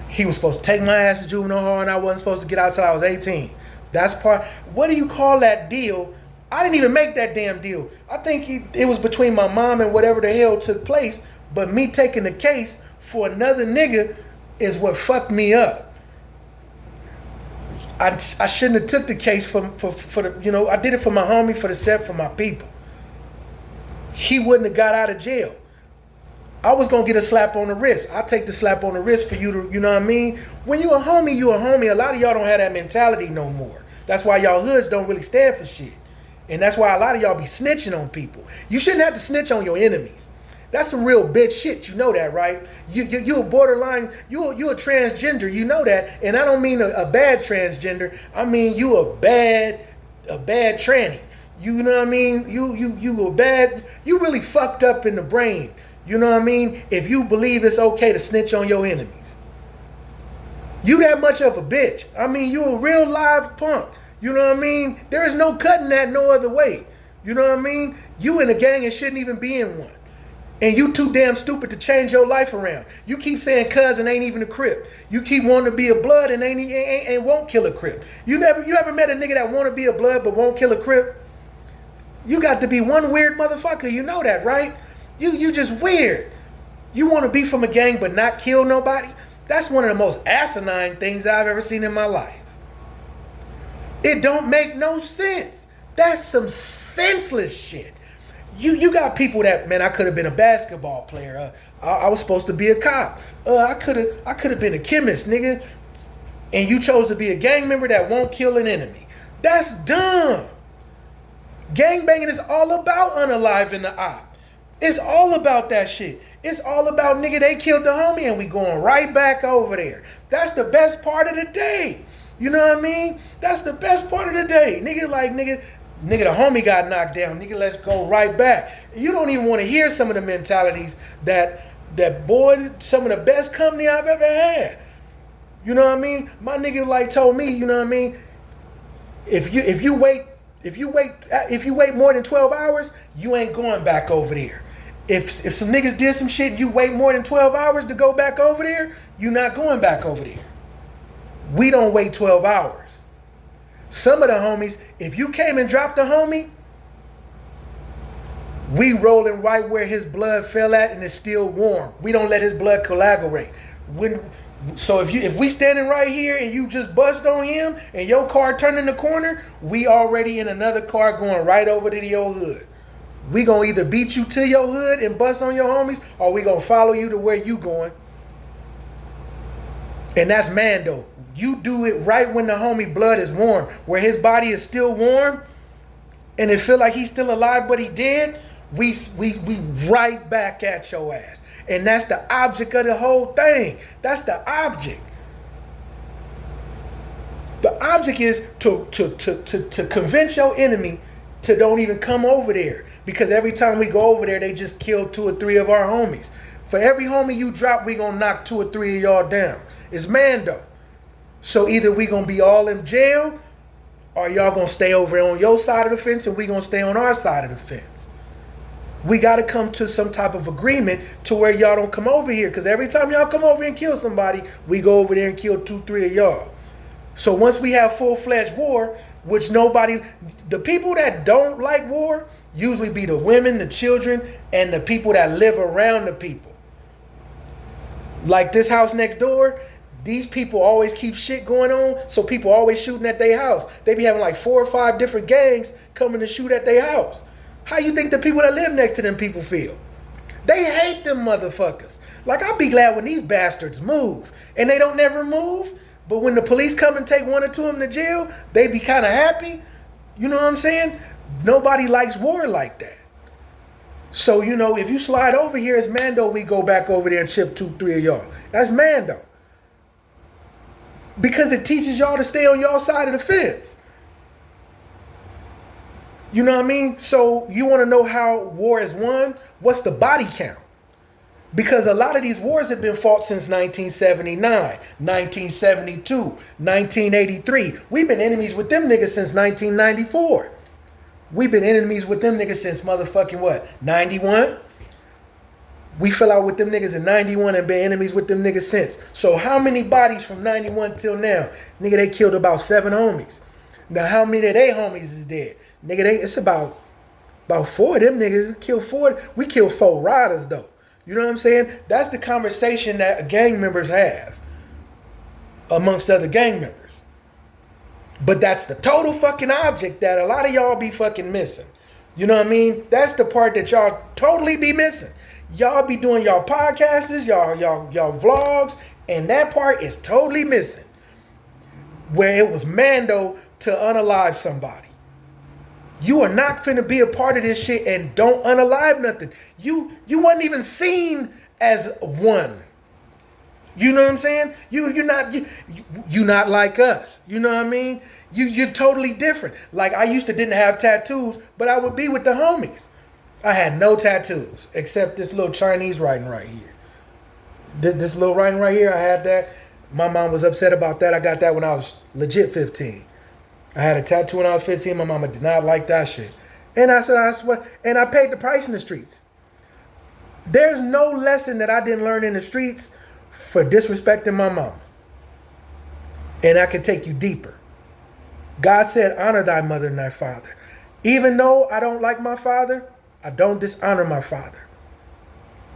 He was supposed to take my ass to juvenile hall and I wasn't supposed to get out till I was 18. That's part. What do you call that deal? I didn't even make that damn deal. I think it was between my mom and whatever the hell took place. But me taking the case for another nigga is what fucked me up. I shouldn't have took the case for the, you know, I did it for my homie, for my people. He wouldn't have got out of jail. I was gonna get a slap on the wrist. I take the slap on the wrist for you to, you know what I mean? When you a homie, you a homie. A lot of y'all don't have that mentality no more. That's why y'all hoods don't really stand for shit. And that's why a lot of y'all be snitching on people. You shouldn't have to snitch on your enemies. That's some real bitch shit. You know that, right? You a borderline, you a transgender, you know that. And I don't mean a bad transgender. I mean you a bad tranny. You know what I mean? You a bad, you really fucked up in the brain. You know what I mean? If you believe it's okay to snitch on your enemies. You that much of a bitch. I mean, you a real live punk. You know what I mean? There is no cutting that no other way. You know what I mean? You in a gang and shouldn't even be in one. And you too damn stupid to change your life around. You keep saying cousin ain't even a Crip. You keep wanting to be a blood and ain't won't kill a Crip. You ever met a nigga that want to be a blood but won't kill a Crip? You got to be one weird motherfucker. You know that, right? You just weird. You want to be from a gang but not kill nobody? That's one of the most asinine things I've ever seen in my life. It don't make no sense. That's some senseless shit. You got people that, man, I could have been a basketball player. I was supposed to be a cop. I could have been a chemist, nigga. And you chose to be a gang member that won't kill an enemy. That's dumb. Gangbanging is all about unaliving the op. It's all about that shit. It's all about, nigga, they killed the homie and we going right back over there. That's the best part of the day. You know what I mean? That's the best part of the day. Nigga, the homie got knocked down. Nigga, let's go right back. You don't even want to hear some of the mentalities that boy, some of the best company I've ever had. You know what I mean? My nigga like told me, you know what I mean? If you wait more than 12 hours, you ain't going back over there. If some niggas did some shit and you wait more than 12 hours to go back over there, you not going back over there. We don't wait 12 hours. Some of the homies, if you came and dropped a homie, we rolling right where his blood fell at and it's still warm. We don't let his blood coagulate. So if we standing right here and you just bust on him and your car turning the corner, we already in another car going right over to your hood. We gonna either beat you to your hood and bust on your homies, or we gonna follow you to where you going. And that's Mando. You do it right when the homie blood is warm, where his body is still warm, and it feel like he's still alive, but he dead. We right back at your ass, and that's the object of the whole thing. That's the object. The object is to convince your enemy to don't even come over there, because every time we go over there, they just kill 2 or 3 of our homies. For every homie you drop, we gonna knock 2 or 3 of y'all down. It's Mando. So either we gonna be all in jail, or y'all gonna stay over on your side of the fence, and we gonna stay on our side of the fence. We gotta come to some type of agreement to where y'all don't come over here, because every time y'all come over and kill somebody, we go over there and kill 2, 3 of y'all. So once we have full-fledged war, which the people that don't like war usually be the women, the children, and the people that live around the people. Like this house next door, these people always keep shit going on, so people always shooting at their house. They be having like 4 or 5 different gangs coming to shoot at their house. How you think the people that live next to them people feel? They hate them motherfuckers. Like, I'll be glad when these bastards move, and they don't never move. But when the police come and take 1 or 2 of them to jail, they be kind of happy. You know what I'm saying? Nobody likes war like that. So, you know, if you slide over here as Mando, we go back over there and chip 2, 3 of y'all. That's Mando. Because it teaches y'all to stay on y'all side of the fence. You know what I mean? So you want to know how war is won? What's the body count? Because a lot of these wars have been fought since 1979, 1972, 1983. We've been enemies with them niggas since 1994. We've been enemies with them niggas since motherfucking what? 91? We fell out with them niggas in 91 and been enemies with them niggas since. So how many bodies from 91 till now? Nigga, they killed about 7 homies. Now how many of they homies is dead? Nigga, it's about 4 of them niggas. We killed 4. We killed 4 riders though. You know what I'm saying? That's the conversation that gang members have amongst other gang members. But that's the total fucking object that a lot of y'all be fucking missing. You know what I mean? That's the part that y'all totally be missing. Y'all be doing y'all podcasts, y'all vlogs, and that part is totally missing. Where it was Mando to unalive somebody. You are not finna be a part of this shit and don't unalive nothing. You wasn't even seen as one. You know what I'm saying? You're not like us. You know what I mean? You're totally different. Like I used to didn't have tattoos, but I would be with the homies. I had no tattoos except this little Chinese writing right here. This little writing right here, I had that. My mom was upset about that. I got that when I was legit 15. I had a tattoo when I was 15. My mama did not like that shit. And I said, I swear, and I paid the price in the streets. There's no lesson that I didn't learn in the streets for disrespecting my mama. And I can take you deeper. God said, honor thy mother and thy father. Even though I don't like my father, I don't dishonor my father.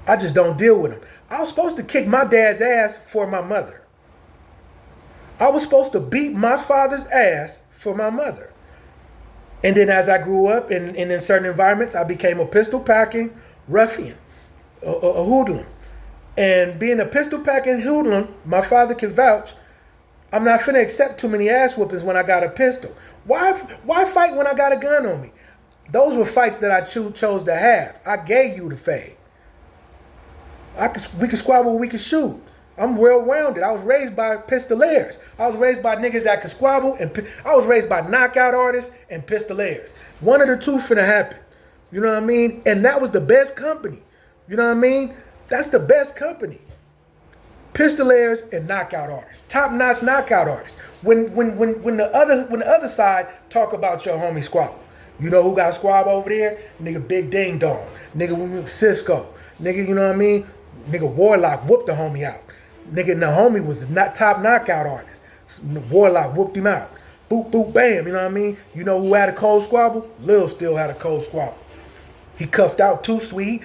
I just don't deal with him. I was supposed to kick my dad's ass for my mother. I was supposed to beat my father's ass for my mother. And then as I grew up and in certain environments, I became a pistol packing ruffian, a hoodlum. And being a pistol packing hoodlum, my father can vouch, I'm not finna accept too many ass whoopings when I got a pistol. Why fight when I got a gun on me? Those were fights that I chose to have. I gave you the fade. We could squabble, we could shoot. I'm well-rounded. I was raised by pistoliers. I was raised by niggas that could squabble, and I was raised by knockout artists and pistoliers. One of the two finna happen. You know what I mean? And that was the best company. You know what I mean? That's the best company. Pistoliers and knockout artists. Top-notch knockout artists. When the other side talk about your homie squabble. You know who got a squab over there? Nigga Big Ding Dong. Nigga Cisco. Nigga, you know what I mean? Nigga Warlock whooped the homie out. Nigga, the homie was not top knockout artist. Warlock whooped him out. Boop, boop, bam, you know what I mean? You know who had a cold squabble? Lil still had a cold squabble. He cuffed out Too Sweet.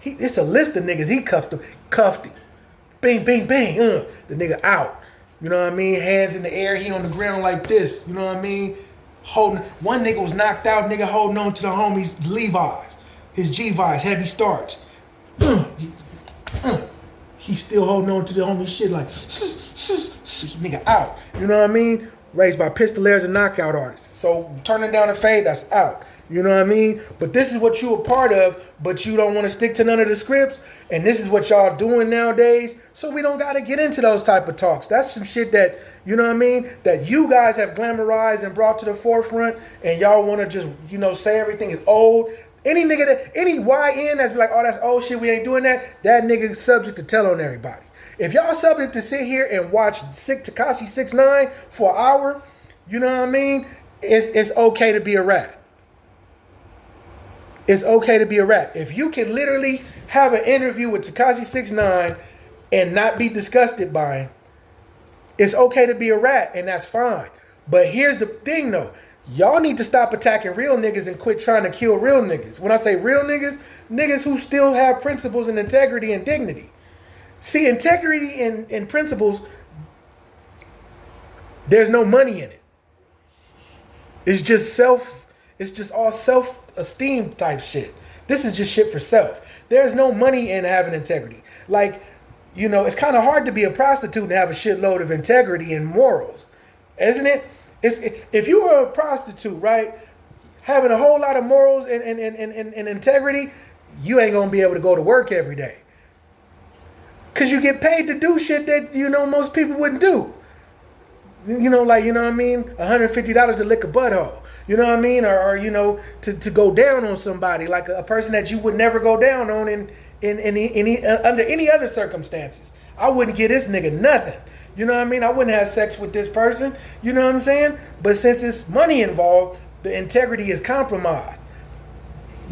It's a list of niggas. He cuffed him. Bing, bing, bang. The nigga out. You know what I mean? Hands in the air. He on the ground like this. You know what I mean? holding. One nigga was knocked out, nigga holding on to the homie's Levi's, his G-Vi's, heavy starch. He's still holding on to the homie shit like, nigga out. You know what I mean? Raised by Pistolaires and knockout artists. So turning down a fade, that's out. You know what I mean? But this is what you a part of, but you don't want to stick to none of the scripts. And this is what y'all doing nowadays. So we don't got to get into those type of talks. That's some shit that, you know what I mean, that you guys have glamorized and brought to the forefront. And y'all want to just, you know, say everything is old. Any nigga that, any YN that's be like, oh, that's old shit, we ain't doing that. That nigga is subject to tell on everybody. If y'all subject to sit here and watch Tekashi 6ix9ine for an hour, you know what I mean? It's okay to be a rat. It's okay to be a rat. If you can literally have an interview with Tekashi 6ix9ine and not be disgusted by him, it's okay to be a rat, and that's fine. But here's the thing, though. Y'all need to stop attacking real niggas and quit trying to kill real niggas. When I say real niggas, niggas who still have principles and integrity and dignity. See, integrity and principles, there's no money in it. It's just all self-esteem type shit. This is just shit for self. There's no money in having integrity. Like, you know, it's kind of hard to be a prostitute and have a shitload of integrity and morals, isn't it? If you are a prostitute, right, having a whole lot of morals and integrity, you ain't gonna be able to go to work every day. Cause you get paid to do shit that, you know, most people wouldn't do. You know, like, you know what I mean? $150 to lick a butthole. You know what I mean? Or you know, to go down on somebody, like a person that you would never go down on in under any other circumstances. I wouldn't give this nigga nothing. You know what I mean? I wouldn't have sex with this person. You know what I'm saying? But since there's money involved, the integrity is compromised.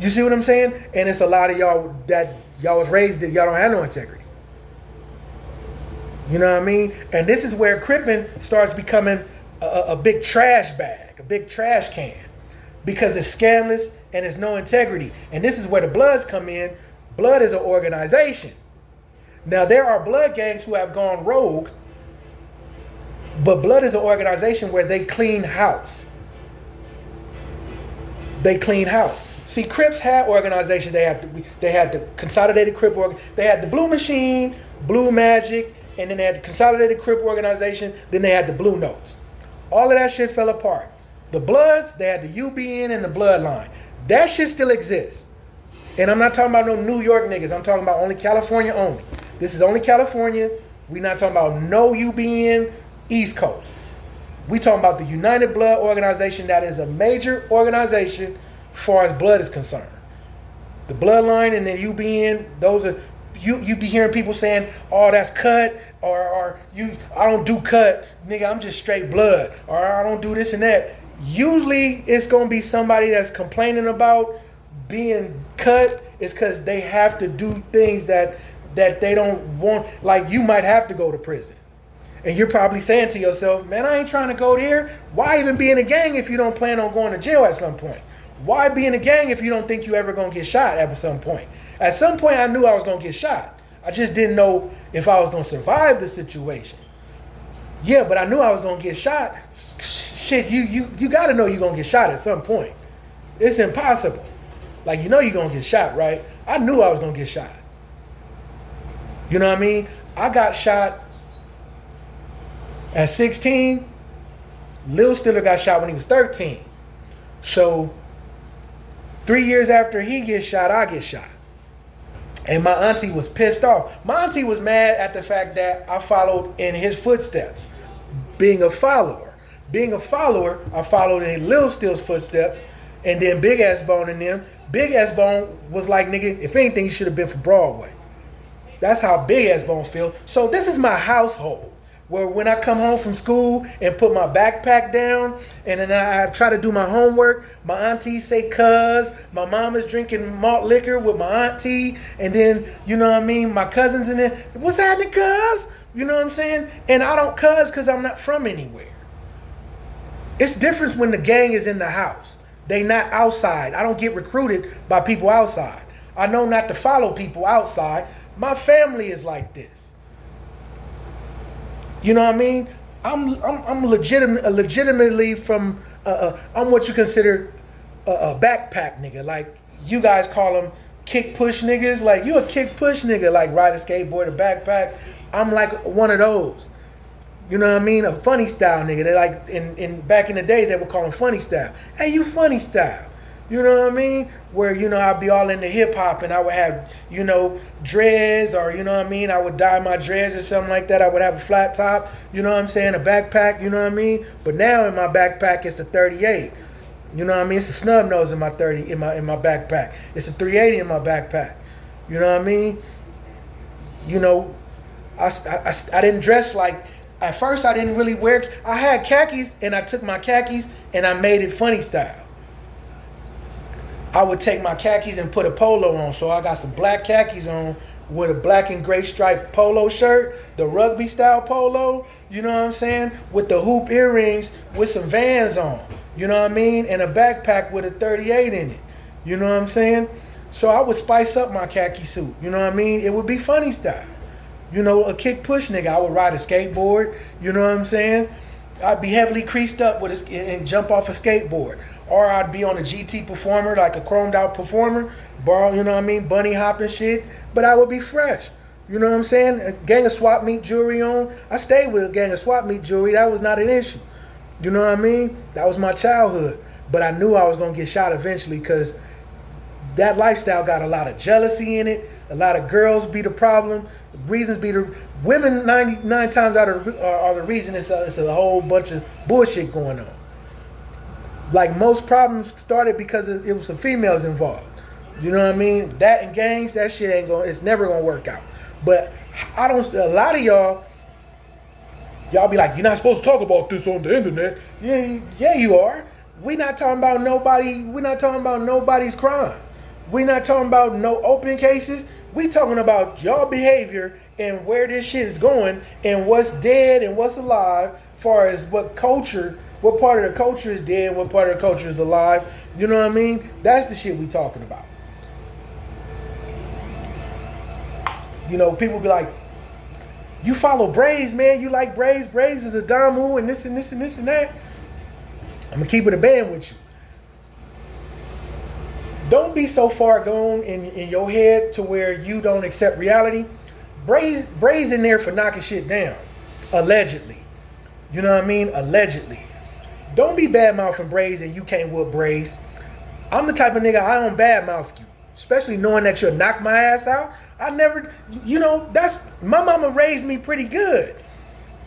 You see what I'm saying? And it's a lot of y'all that y'all was raised that y'all don't have no integrity. You know what I mean? And this is where cripping starts becoming a big trash bag, a big trash can, because it's scandalous and it's no integrity. And this is where the Bloods come in. Blood is an organization. Now, there are blood gangs who have gone rogue, but Blood is an organization where they clean house. They clean house. See, Crips had organization. They had the Consolidated Crip they had the Blue Machine, Blue Magic, and then they had the Consolidated Crip organization. Then they had the Blue Notes. All of that shit fell apart. The Bloods, they had the UBN and the Bloodline. That shit still exists. And I'm not talking about no New York niggas. I'm talking about only California only. This is only California. We're not talking about no UBN East Coast. We talking about the United Blood organization. That is a major organization as far as blood is concerned. The Bloodline and the UBN, those are, you be hearing people saying, oh, that's cut, or I don't do cut, nigga, I'm just straight blood, or I don't do this and that. Usually it's gonna be somebody that's complaining about being cut is because they have to do things that they don't want. Like, you might have to go to prison. And you're probably saying to yourself, man, I ain't trying to go there. Why even be in a gang if you don't plan on going to jail at some point? Why be in a gang if you don't think you ever gonna get shot at some point? At some point, I knew I was gonna get shot. I just didn't know if I was gonna survive the situation. Yeah, but I knew I was gonna get shot. Shit, you gotta know you're gonna get shot at some point. It's impossible. Like, you know you're gonna get shot, right? I knew I was gonna get shot. You know what I mean? I got shot at 16. Lil Stiller got shot when he was 13. So 3 years after he gets shot, I get shot. And my auntie was pissed off. My auntie was mad at the fact that I followed in his footsteps. Being a follower, I followed in Lil Still's footsteps, and then Big Ass Bone and them. Big Ass Bone was like, nigga, if anything, you should have been for Broadway. That's how Big Ass Bone feel. So this is my household, where when I come home from school and put my backpack down and then I try to do my homework, my aunties say cuz, my mama's drinking malt liquor with my auntie, and then, you know what I mean, my cousins in there, what's happening, cuz? You know what I'm saying? And I don't cuz because I'm not from anywhere. It's different when the gang is in the house. They not outside. I don't get recruited by people outside. I know not to follow people outside. My family is like this. You know what I mean? I'm legitimately from I'm what you consider a backpack nigga. Like you guys call them kick push niggas. Like you a kick push nigga. Like ride a skateboard, a backpack. I'm like one of those. You know what I mean? A funny style nigga. They like in back in the days they would call him funny style. Hey, you funny style. You know what I mean? Where, you know, I'd be all into hip hop and I would have, you know, dreads, or, you know what I mean? I would dye my dreads or something like that. I would have a flat top, you know what I'm saying? A backpack, you know what I mean? But now in my backpack, it's the 38. You know what I mean? It's a snub nose in my backpack. It's a 380 in my backpack. You know what I mean? You know, I didn't dress like, at first I didn't really wear, I had khakis and I took my khakis and I made it funny style. I would take my khakis and put a polo on. So I got some black khakis on with a black and gray striped polo shirt, the rugby style polo, you know what I'm saying? With the hoop earrings with some Vans on, you know what I mean? And a backpack with a 38 in it, you know what I'm saying? So I would spice up my khaki suit, you know what I mean? It would be funny style. You know, a kick push nigga. I would ride a skateboard, you know what I'm saying? I'd be heavily creased up with and jump off a skateboard. Or I'd be on a GT performer, like a chromed out performer, borrow, you know what I mean, bunny hop and shit. But I would be fresh. You know what I'm saying? A gang of swap meet jewelry on. I stayed with a gang of swap meet jewelry. That was not an issue. You know what I mean? That was my childhood. But I knew I was going to get shot eventually because that lifestyle got a lot of jealousy in it. A lot of girls be the problem. Reasons be the... Women 99 times out of are the reason. It's a whole bunch of bullshit going on. Like most problems started because it was some females involved. You know what I mean? That and gangs, that shit ain't going, it's never gonna work out. But a lot of y'all be like, you're not supposed to talk about this on the internet. Yeah, you are. We're not talking about nobody's crime. We're not talking about no open cases. We talking about y'all behavior and where this shit is going and what's dead and what's alive, as far as what part of the culture is dead and what part of the culture is alive. You know what I mean? That's the shit we talking about. You know, people be like, you follow Braze, man. You like Braze. Braze is a Damu and this and this and this and that. I'm going to keep it a band with you. Don't be so far gone in your head to where you don't accept reality. Braze in there for knocking shit down. Allegedly. You know what I mean? Allegedly. Don't be bad-mouthing Braze and you can't whoop Braze. I'm the type of nigga, I don't bad-mouth you. Especially knowing that you'll knock my ass out. I never, you know, my mama raised me pretty good.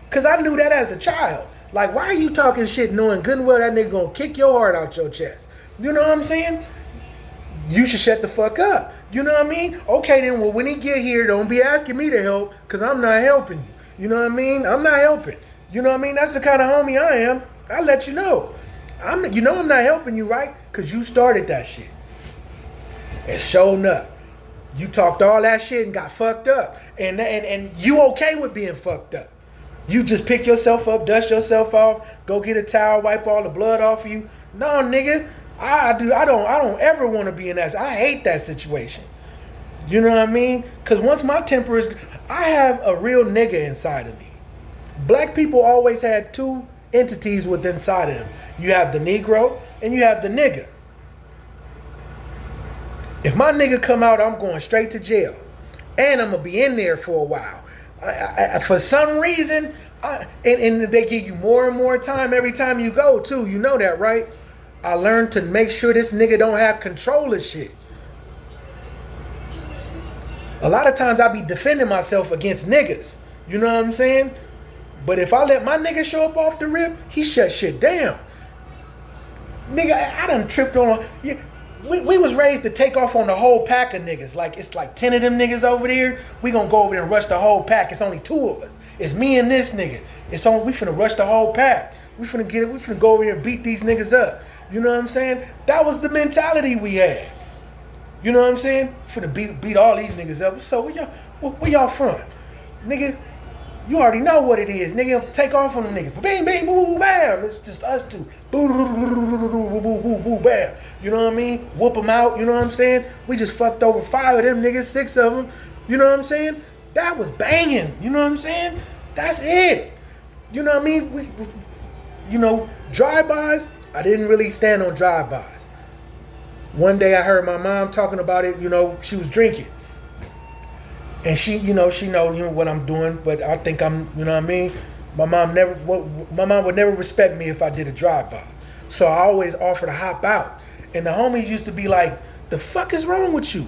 Because I knew that as a child. Like, why are you talking shit knowing good and well that nigga gonna kick your heart out your chest? You know what I'm saying? You should shut the fuck up. You know what I mean? Okay then, well when he get here, don't be asking me to help because I'm not helping you. You know what I mean? I'm not helping. You know what I mean? That's the kind of homie I am. I'll let you know. I'm not helping you, right? Because you started that shit. And showing up. You talked all that shit and got fucked up. And you okay with being fucked up. You just pick yourself up, dust yourself off, go get a towel, wipe all the blood off of you. No, nigga. I don't ever want to be in that. I hate that situation. You know what I mean? Because once my temper is... I have a real nigga inside of me. Black people always had two entities within inside of them. You have the Negro and you have the nigga. If my nigga come out, I'm going straight to jail. And I'm going to be in there for a while. For some reason, and they give you more and more time every time you go too. You know that, right? I learned to make sure this nigga don't have control of shit. A lot of times I be defending myself against niggas. You know what I'm saying? But if I let my nigga show up off the rip, he shut shit down. Nigga, I done tripped on... We was raised to take off on the whole pack of niggas. Like, it's like 10 of them niggas over there. We gonna go over there and rush the whole pack. It's only 2 of us. It's me and this nigga. We finna rush the whole pack. We finna go over here and beat these niggas up. You know what I'm saying? That was the mentality we had. You know what I'm saying? Finna beat all these niggas up. So where y'all from? Nigga, you already know what it is. Nigga, take off on them niggas. Bang, bang, boo, boo, bam. It's just us two. Boo, boo, boo, boo, boo, boo, boo, bam. You know what I mean? Whoop them out. You know what I'm saying? We just fucked over 5 of them niggas, 6 of them. You know what I'm saying? That was banging. You know what I'm saying? That's it. You know what I mean? You know, drive-bys, I didn't really stand on drive-bys. One day I heard my mom talking about it. She was drinking, and she know what I'm doing. But I think I'm, what I mean. My mom would never respect me if I did a drive-by. So I always offer to hop out, and the homies used to be like, "The fuck is wrong with you?"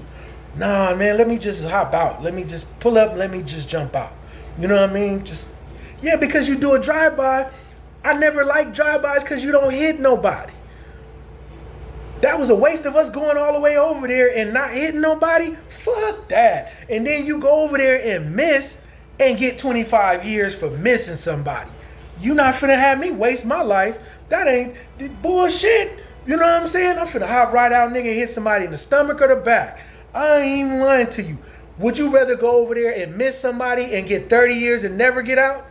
Nah, man, let me just hop out. Let me just pull up. Let me just jump out. You know what I mean? Because you do a drive-by. I never liked drive-bys because you don't hit nobody. That was a waste of us going all the way over there and not hitting nobody. Fuck that. And then you go over there and miss and get 25 years for missing somebody. You not finna have me waste my life. That ain't bullshit. You know what I'm saying? I'm finna hop right out, nigga, and hit somebody in the stomach or the back. I ain't even lying to you. Would you rather go over there and miss somebody and get 30 years and never get out?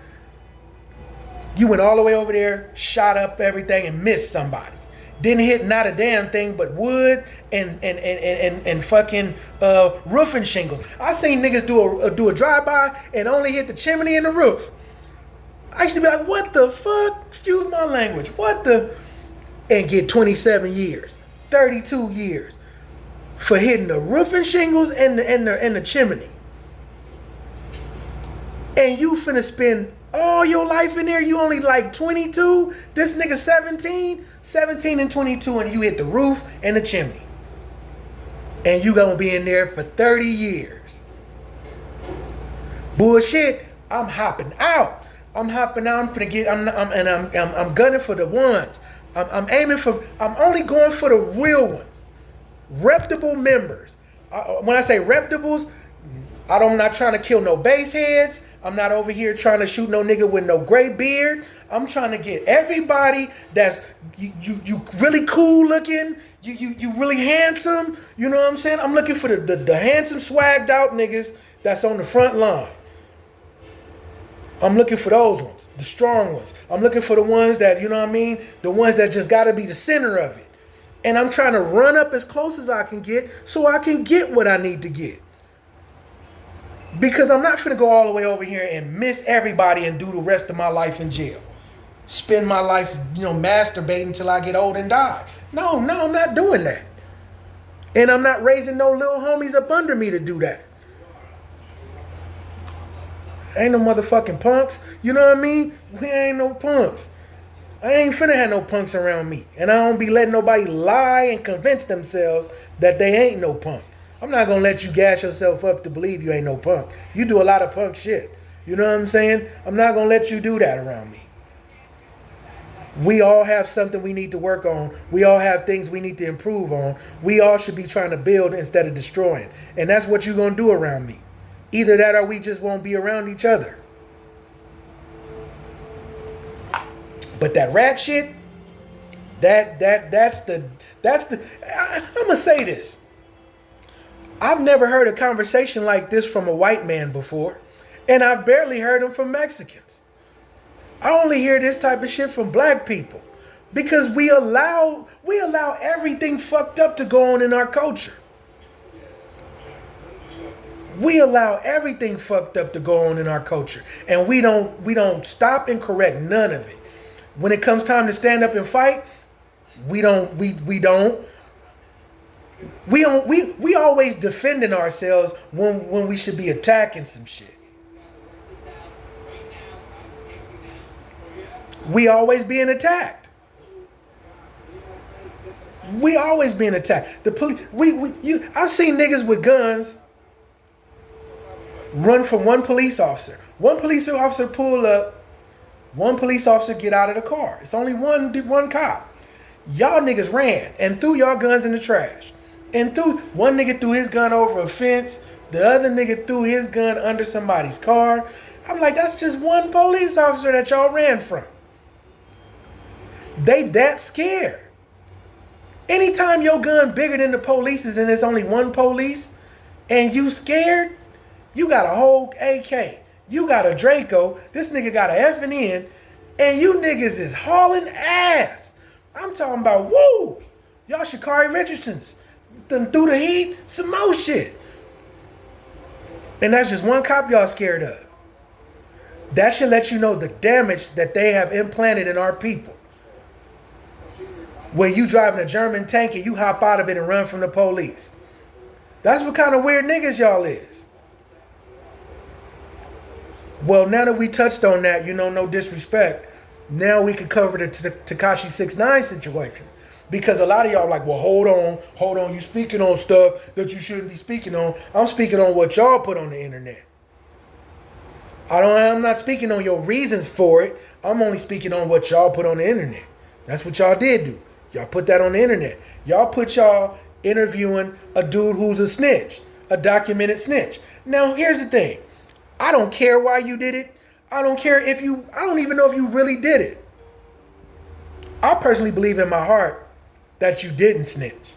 You went all the way over there, shot up everything, and missed somebody. Didn't hit not a damn thing but wood and fucking roofing shingles. I seen niggas do a drive-by and only hit the chimney and the roof. I used to be like, what the fuck? Excuse my language. What the? And get 27 years, 32 years for hitting the roofing shingles and the chimney. And you finna spend all your life in there. You only like 22. This nigga 17 and 22, and you hit the roof and the chimney. And you gonna be in there for 30 years. Bullshit. I'm hopping out. I'm finna get. I'm gunning for the ones. I'm only going for the real ones. Reputable members. When I say reputables, I'm not trying to kill no base heads. I'm not over here trying to shoot no nigga with no gray beard. I'm trying to get everybody that's you really cool looking. You really handsome. You know what I'm saying? I'm looking for the handsome, swagged out niggas that's on the front line. I'm looking for those ones, the strong ones. I'm looking for the ones that, you know what I mean? The ones that just got to be the center of it. And I'm trying to run up as close as I can get so I can get what I need to get. Because I'm not finna go all the way over here and miss everybody and do the rest of my life in jail. Spend my life, masturbating until I get old and die. No, I'm not doing that. And I'm not raising no little homies up under me to do that. Ain't no motherfucking punks. You know what I mean? We ain't no punks. I ain't finna have no punks around me. And I don't be letting nobody lie and convince themselves that they ain't no punk. I'm not gonna let you gas yourself up to believe you ain't no punk. You do a lot of punk shit. You know what I'm saying? I'm not gonna let you do that around me. We all have something we need to work on. We all have things we need to improve on. We all should be trying to build instead of destroying. And that's what you're gonna do around me. Either that or we just won't be around each other. But that rat shit, that's the I'm gonna say this. I've never heard a conversation like this from a white man before, and I've barely heard them from Mexicans. I only hear this type of shit from black people because we allow everything fucked up to go on in our culture. We allow everything fucked up to go on in our culture, and we don't stop and correct none of it. When it comes time to stand up and fight, we always defending ourselves when we should be attacking some shit. We always being attacked. We always being attacked. The police. I've seen niggas with guns run from one police officer. One police officer pull up. One police officer get out of the car. It's only one cop. Y'all niggas ran and threw y'all guns in the trash. And one nigga threw his gun over a fence. The other nigga threw his gun under somebody's car. I'm like, that's just one police officer that y'all ran from. They that scared. Anytime your gun bigger than the police's and there's only one police and you scared, you got a whole AK. You got a Draco. This nigga got a F and N. And you niggas is hauling ass. I'm talking about, woo. Y'all Sha'Carri Richardsons. Them through the heat. Some more shit. And that's just one cop y'all scared of. That should let you know the damage that they have implanted in our people. where you driving a German tank and you hop out of it and run from the police. That's what kind of weird niggas y'all is. Well, now that we touched on that, no disrespect, now we can cover the Tekashi 6ix9ine situation. Because a lot of y'all like, well, hold on, you speaking on stuff that you shouldn't be speaking on. I'm speaking on what y'all put on the internet. I'm not speaking on your reasons for it. I'm only speaking on what y'all put on the internet. That's what y'all did do. Y'all put that on the internet. Y'all put y'all interviewing a dude who's a snitch, a documented snitch. Now, here's the thing. I don't care why you did it. I don't even know if you really did it. I personally believe in my heart that you didn't snitch,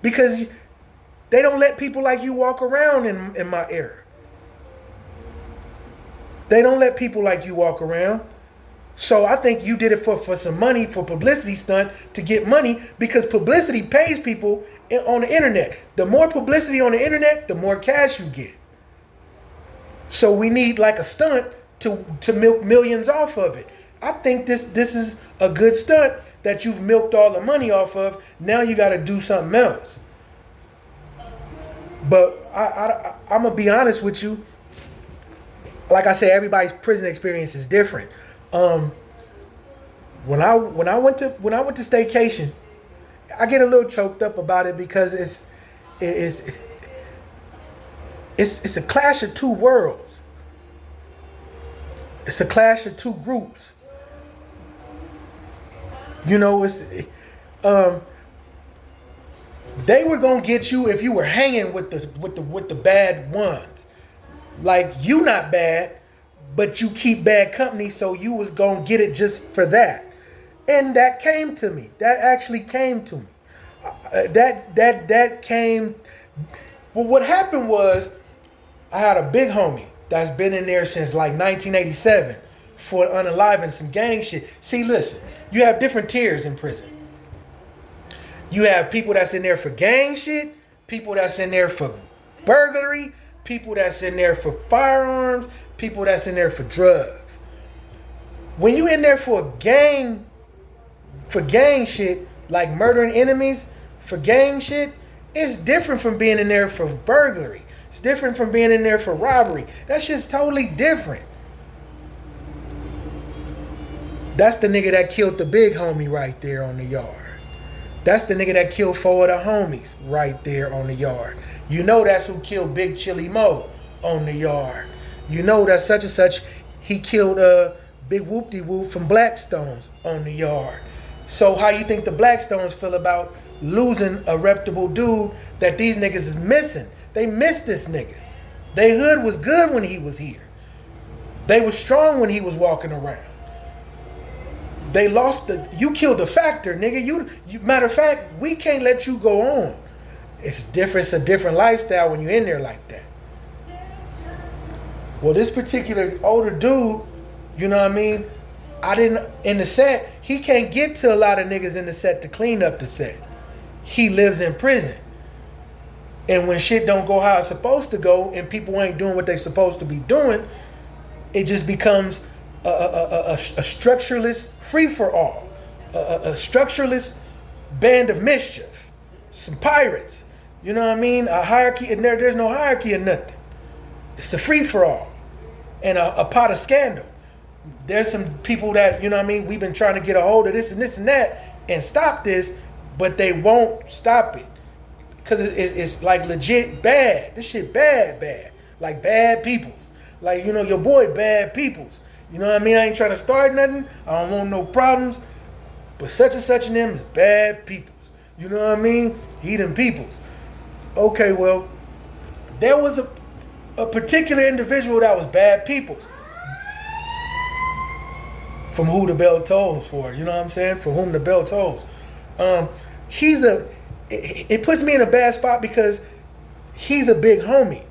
because they don't let people like you walk around in my era. They don't let people like you walk around. So I think you did it for some money, for publicity stunt, to get money, because publicity pays people on the internet. The more publicity on the internet, the more cash you get. So we need like a stunt to milk millions off of it. I think this is a good stunt that you've milked all the money off of. Now you got to do something else. But I'm gonna be honest with you. Like I said, everybody's prison experience is different. When I went to staycation, I get a little choked up about it, because it's a clash of two worlds. It's a clash of two groups. They were gonna get you if you were hanging with the bad ones. Like, you not bad, but you keep bad company, so you was gonna get it just for that. And that came to me. That actually came to me. That came. Well, what happened was, I had a big homie that's been in there since like 1987 for unaliving some gang shit. See, listen, you have different tiers in prison. You have people that's in there for gang shit, people that's in there for burglary, people that's in there for firearms, people that's in there for drugs. When you in there for gang shit, like murdering enemies for gang shit, it's different from being in there for burglary. It's different from being in there for robbery. That shit's totally different. That's the nigga that killed the big homie right there on the yard. That's the nigga that killed 4 of the homies right there on the yard. You know that's who killed Big Chili Mo on the yard. You know that such and such, he killed Big Whoop-de-Whoop from Blackstones on the yard. So how you think the Blackstones feel about losing a reputable dude that these niggas is missing? They missed this nigga. They hood was good when he was here. They was strong when he was walking around. They lost you killed the factor, nigga. You matter of fact, we can't let you go on. It's different. It's a different lifestyle when you're in there like that. Well, this particular older dude, you know what I mean? In the set, he can't get to a lot of niggas in the set to clean up the set. He lives in prison. And when shit don't go how it's supposed to go and people ain't doing what they supposed to be doing, it just becomes a structureless free-for-all. A structureless band of mischief. Some pirates. You know what I mean? A hierarchy, and there's no hierarchy or nothing. It's a free-for-all. And a pot of scandal. There's some people that, you know what I mean, we've been trying to get a hold of this and that and stop this, but they won't stop it. Because it's like legit bad. This shit bad. Like bad peoples. Like, you know, your boy bad peoples. You know what I mean? I ain't trying to start nothing. I don't want no problems. But such and such and them is bad peoples. You know what I mean? He them peoples. Okay, well, there was a particular individual that was bad peoples. From who the bell tolls for. You know what I'm saying? For whom the bell tolls. It puts me in a bad spot because he's a big homie.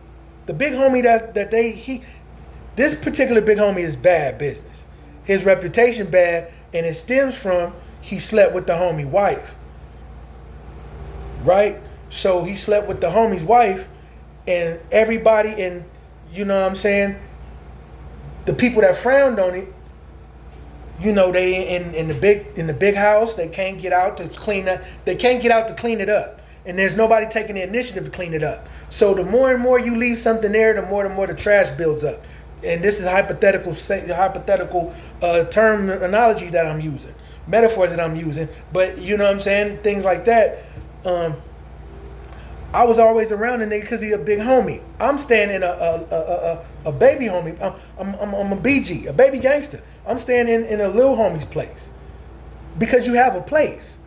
The big homie this particular big homie is bad business. His reputation bad, and it stems from he slept with the homie wife. Right? So he slept with the homie's wife, and everybody in, you know what I'm saying, the people that frowned on it You know, they in the big house, they can't get out to clean that. They can't get out to clean it up, and there's nobody taking the initiative to clean it up. So the more and more you leave something there, the more the trash builds up. And this is hypothetical terminology that I'm using, metaphors that I'm using. But you know what I'm saying, things like that. I was always around the nigga because he a big homie. I'm staying in a baby homie. I'm a BG, a baby gangster. I'm staying in a little homie's place because you have a place.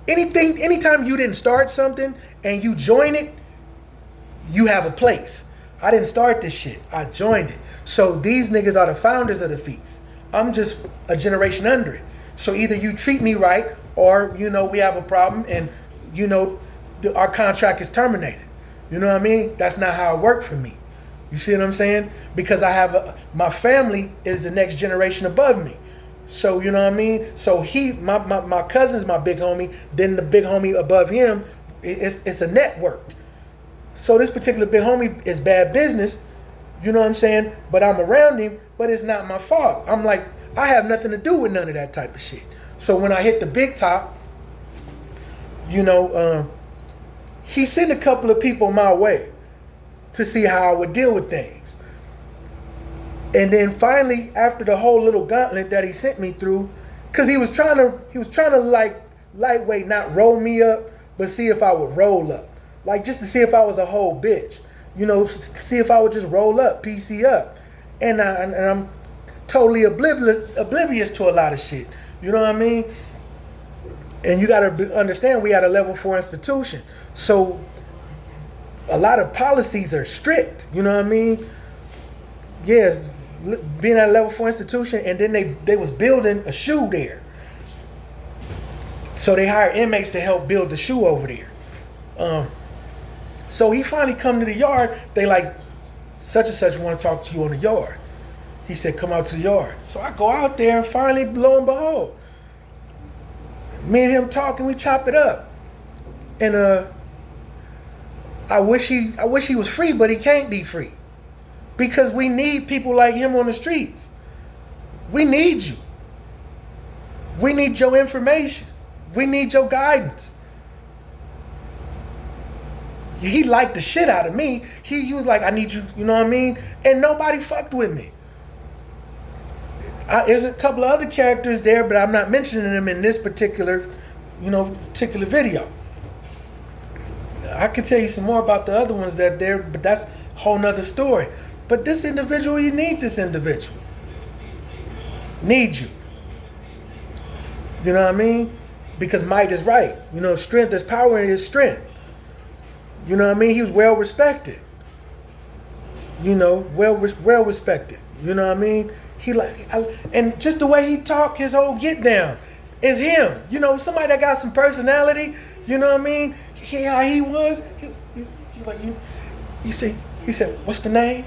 Anytime you didn't start something and you join it, you have a place. I didn't start this shit. I joined it. So these niggas are the founders of the feast. I'm just a generation under it. So either you treat me right or, you know, we have a problem and, you know, our contract is terminated. You know what I mean? That's not how it worked for me. You see what I'm saying? Because I have my family is the next generation above me. So, you know what I mean? So my cousin's my big homie. Then the big homie above him, it's a network. So this particular big homie is bad business. You know what I'm saying? But I'm around him, but it's not my fault. I'm like, I have nothing to do with none of that type of shit. So when I hit the big top, you know, he sent a couple of people my way to see how I would deal with things. And then finally, after the whole little gauntlet that he sent me through, because he was trying to like lightweight, not roll me up, but see if I would roll up. Like just to see if I was a whole bitch. You know, see if I would just roll up, PC up. And I'm totally oblivious to a lot of shit. You know what I mean? And you got to understand, we had a level 4 institution. So a lot of policies are strict. You know what I mean? Yes, being at a level 4 institution, and then they was building a SHU there. So they hired inmates to help build the SHU over there. So he finally come to the yard. They like, such and such want to talk to you on the yard. He said, come out to the yard. So I go out there and finally, lo and behold, me and him talking, we chop it up. And I wish he was free, but he can't be free. Because we need people like him on the streets. We need you. We need your information. We need your guidance. He liked the shit out of me. He was like, I need you, you know what I mean? And nobody fucked with me. There's a couple of other characters there, but I'm not mentioning them in this particular video. I could tell you some more about the other ones that there, but that's a whole nother story. But this individual, you need this individual. Need you. You know what I mean? Because might is right. You know, strength is power in his strength. You know what I mean? He was well respected. You know, well respected. You know what I mean? And just the way he talked, his whole get down is him. You know, somebody that got some personality. You know what I mean? How he was. He like you see. He said, "What's the name?"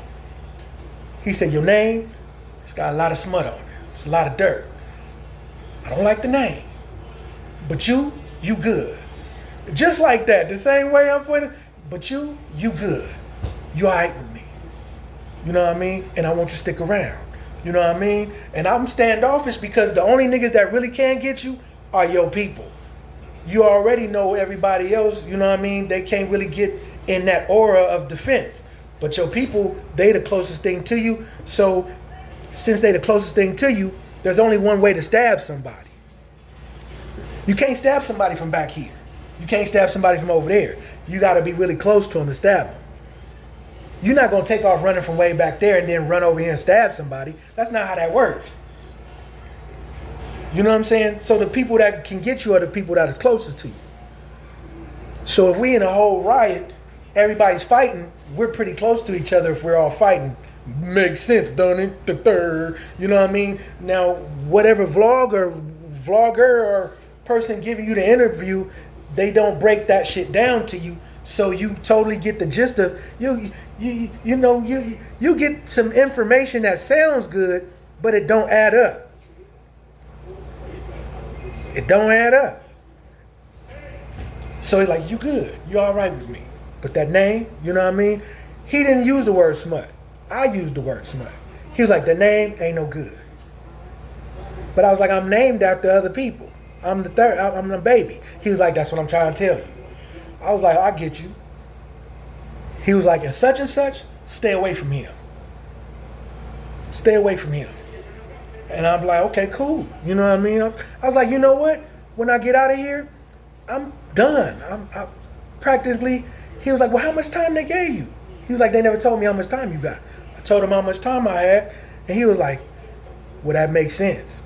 He said, "Your name. It's got a lot of smut on it. It's a lot of dirt. I don't like the name, but you good." Just like that, the same way I'm putting it. But you good. You all right with me. You know what I mean? And I want you to stick around. You know what I mean? And I'm standoffish because the only niggas that really can get you are your people. You already know everybody else, you know what I mean? They can't really get in that aura of defense. But your people, they the closest thing to you. So since they the closest thing to you, there's only one way to stab somebody. You can't stab somebody from back here. You can't stab somebody from over there. You got to be really close to them to stab them. You're not going to take off running from way back there and then run over here and stab somebody. That's not how that works. You know what I'm saying? So the people that can get you are the people that is closest to you. So if we in a whole riot, everybody's fighting, we're pretty close to each other if we're all fighting. Makes sense, don't it? The third. You know what I mean? Now, whatever vlogger or person giving you the interview, they don't break that shit down to you, so you totally get the gist of you get some information that sounds good, but it don't add up. It don't add up. So he's like, you good, you all right with me, but that name, you know what I mean? He didn't use the word smut. I used the word smut. He was like, the name ain't no good. But I was like, I'm named after other people. I'm the third. I'm the baby. He was like, that's what I'm trying to tell you. I was like, I get you. He was like, and such, stay away from him. Stay away from him. And I'm like, okay, cool. You know what I mean? I was like, you know what? When I get out of here, I'm done. I practically, he was like, well, how much time they gave you? He was like, they never told me how much time you got. I told him how much time I had. And he was like, well, that makes sense.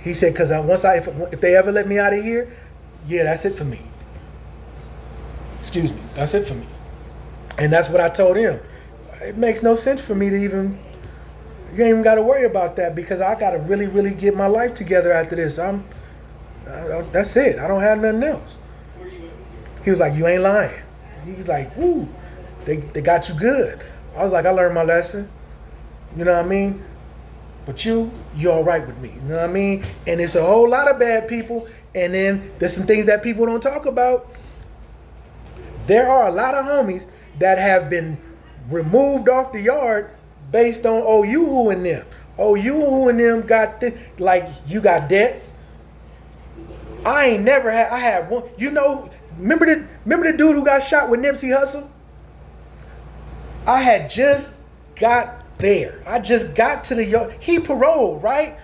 He said, because if they ever let me out of here, yeah, that's it for me. Excuse me, that's it for me. And that's what I told him. It makes no sense for me to even, you ain't even got to worry about that because I got to really, really get my life together after this. That's it. I don't have nothing else. He was like, you ain't lying. He's like, woo, they got you good. I was like, I learned my lesson. You know what I mean? But you're all right with me. You know what I mean? And it's a whole lot of bad people. And then there's some things that people don't talk about. There are a lot of homies that have been removed off the yard based on, oh, you who and them. Oh, you who and them got, like, you got debts. I ain't never had, I had one. You know, remember the dude who got shot with Nipsey Hussle? I had just got there. I just got to the yard. He paroled, right?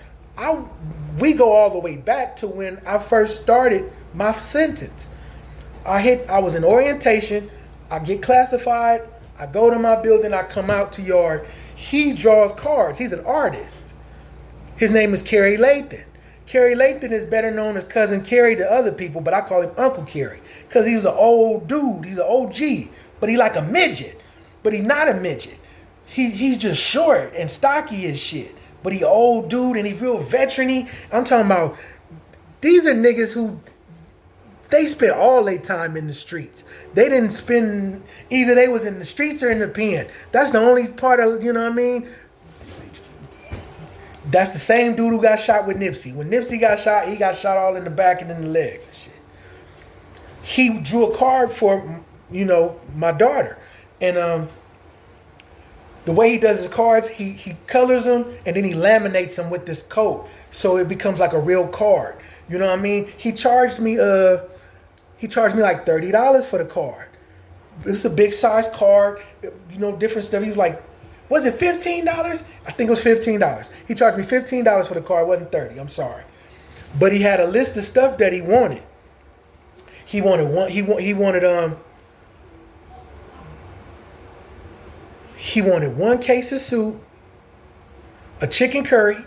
We go all the way back to when I first started my sentence. I was in orientation. I get classified. I go to my building. I come out to yard. He draws cards. He's an artist. His name is Kerry Lathan. Kerry Lathan is better known as Cousin Kerry to other people, but I call him Uncle Kerry because he's an old dude. He's an OG, but he like a midget. But he's not a midget. He's just short and stocky as shit. But he old dude and he real veteran-y. I'm talking about, these are niggas who, they spent all their time in the streets. They didn't spend, either they was in the streets or in the pen. That's the only part of, you know what I mean? That's the same dude who got shot with Nipsey. When Nipsey got shot, he got shot all in the back and in the legs and shit. He drew a card for, you know, my daughter. And the way he does his cards, he colors them and then he laminates them with this coat. So it becomes like a real card. You know what I mean? He charged me like $30 for the card. It was a big size card, you know, different stuff. He was like, was it $15? I think it was $15. He charged me $15 for the card. It wasn't $30. I'm sorry. But he had a list of stuff that he wanted. He wanted one case of soup, a chicken curry,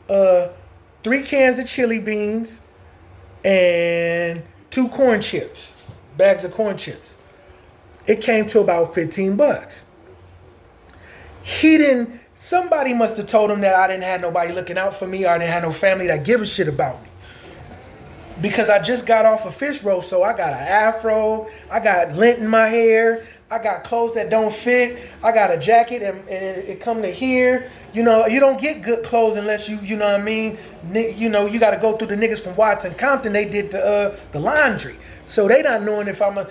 3 cans of chili beans, and 2 corn chips, bags of corn chips. It came to about $15. Somebody must have told him that I didn't have nobody looking out for me or I didn't have no family that give a shit about me. Because I just got off a fish roll, so I got an afro, I got lint in my hair, I got clothes that don't fit, I got a jacket and it come to here. You know, you don't get good clothes unless you know what I mean? You know, you got to go through the niggas from Watts and Compton. They did the laundry. So they not knowing if I'm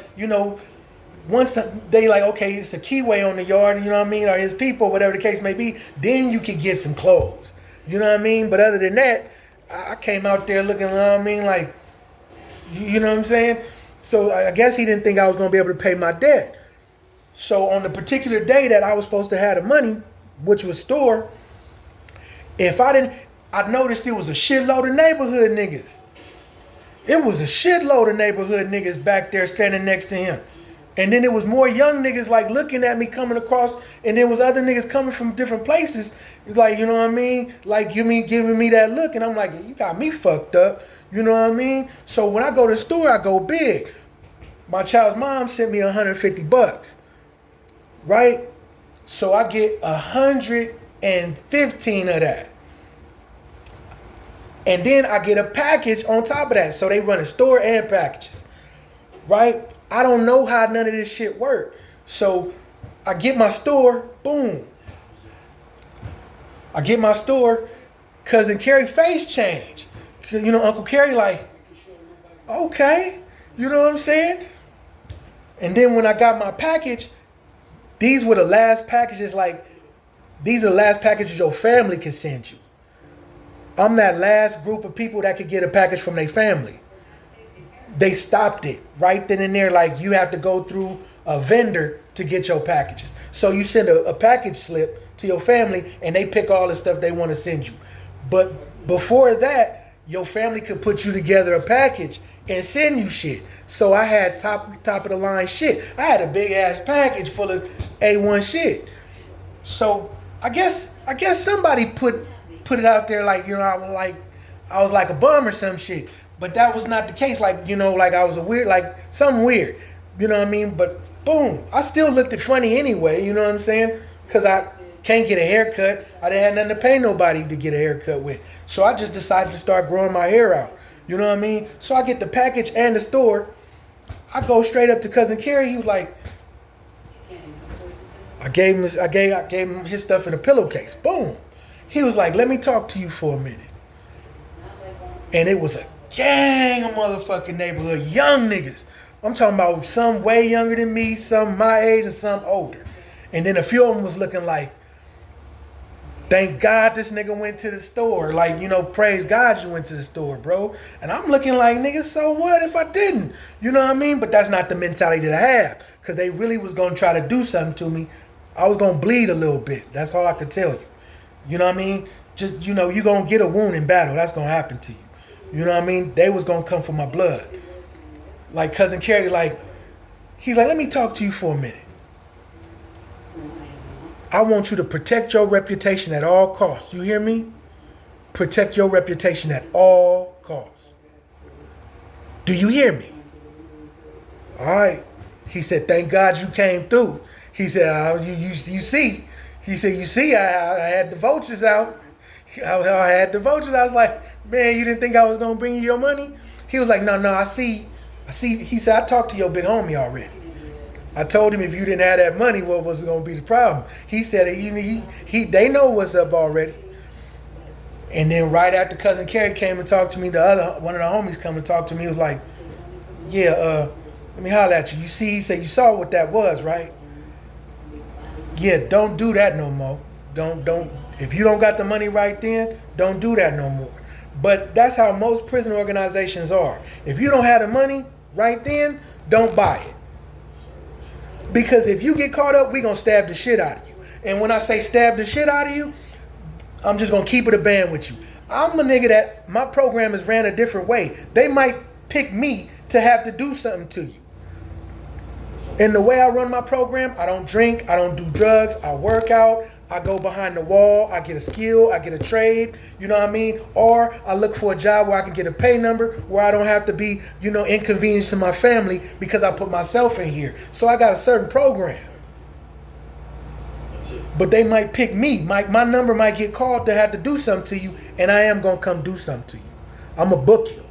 once they like, okay, it's a keyway on the yard, you know what I mean, or his people, whatever the case may be, then you can get some clothes. You know what I mean? But other than that, I came out there looking, you know what I mean, like, you know what I'm saying? So I guess he didn't think I was going to be able to pay my debt. So on the particular day that I was supposed to have the money, which was store, I noticed it was a shitload of neighborhood niggas. It was a shitload of neighborhood niggas back there standing next to him. And then there was more young niggas like looking at me coming across, and there was other niggas coming from different places. It's like, you know what I mean? Like giving me that look, and I'm like, you got me fucked up. You know what I mean? So when I go to the store, I go big. My child's mom sent me $150, right? So I get 115 of that. And then I get a package on top of that. So they run a store and packages, right? I don't know how none of this shit work. So I get my store, boom. I get my store, Cousin Kerry face change. You know, Uncle Kerry like, okay, you know what I'm saying? And then when I got my package, these were the last packages, like, these are the last packages your family can send you. I'm that last group of people that could get a package from their family. They stopped it right then and there. Like, you have to go through a vendor to get your packages. So you send a package slip to your family and they pick all the stuff they want to send you. But before that, your family could put you together a package and send you shit. So I had top of the line shit. I had a big ass package full of A1 shit. So I guess somebody put it out there like, you know, I was like a bum or some shit. But that was not the case. Like, you know, like I was a weird, like something weird. You know what I mean? But boom, I still looked funny anyway. You know what I'm saying? Because I can't get a haircut. I didn't have nothing to pay nobody to get a haircut with. So I just decided to start growing my hair out. You know what I mean? So I get the package and the store. I go straight up to Cousin Kerry. He was like, I gave him his stuff in a pillowcase. Boom. He was like, let me talk to you for a minute. And it was a gang of motherfucking neighborhood, young niggas. I'm talking about some way younger than me, some my age and some older. And then a few of them was looking like, thank God this nigga went to the store. Like, you know, praise God you went to the store, bro. And I'm looking like, nigga, so what if I didn't? You know what I mean? But that's not the mentality that I have. Because they really was going to try to do something to me. I was going to bleed a little bit. That's all I could tell you. You know what I mean? Just, you know, you going to get a wound in battle. That's going to happen to you. You know what I mean? They was going to come for my blood. Like Cousin Kerry, like, he's like, let me talk to you for a minute. I want you to protect your reputation at all costs. You hear me? Protect your reputation at all costs. Do you hear me? All right. He said, thank God you came through. He said, you see. He said, you see, I had the vultures out. I had the vultures. I was like, man, you didn't think I was going to bring you your money? He was like, no, I see. He said, I talked to your big homie already. I told him if you didn't have that money, what was going to be the problem? He said they know what's up already. And then right after Cousin Kerry came and talked to me, one of the homies come and talked to me. He was like, yeah, let me holler at you. You see, he said, you saw what that was, right? Yeah, don't do that no more. Don't. If you don't got the money right then, don't do that no more. But that's how most prison organizations are. If you don't have the money right then, don't buy it. Because if you get caught up, we going to stab the shit out of you. And when I say stab the shit out of you, I'm just going to keep it a band with you. I'm a nigga that my program is ran a different way. They might pick me to have to do something to you. And the way I run my program, I don't drink, I don't do drugs, I work out, I go behind the wall, I get a skill, I get a trade, you know what I mean? Or I look for a job where I can get a pay number, where I don't have to be, you know, inconvenienced to my family because I put myself in here. So I got a certain program. But they might pick me. My number might get called to have to do something to you, and I am going to come do something to you. I'm going to book you.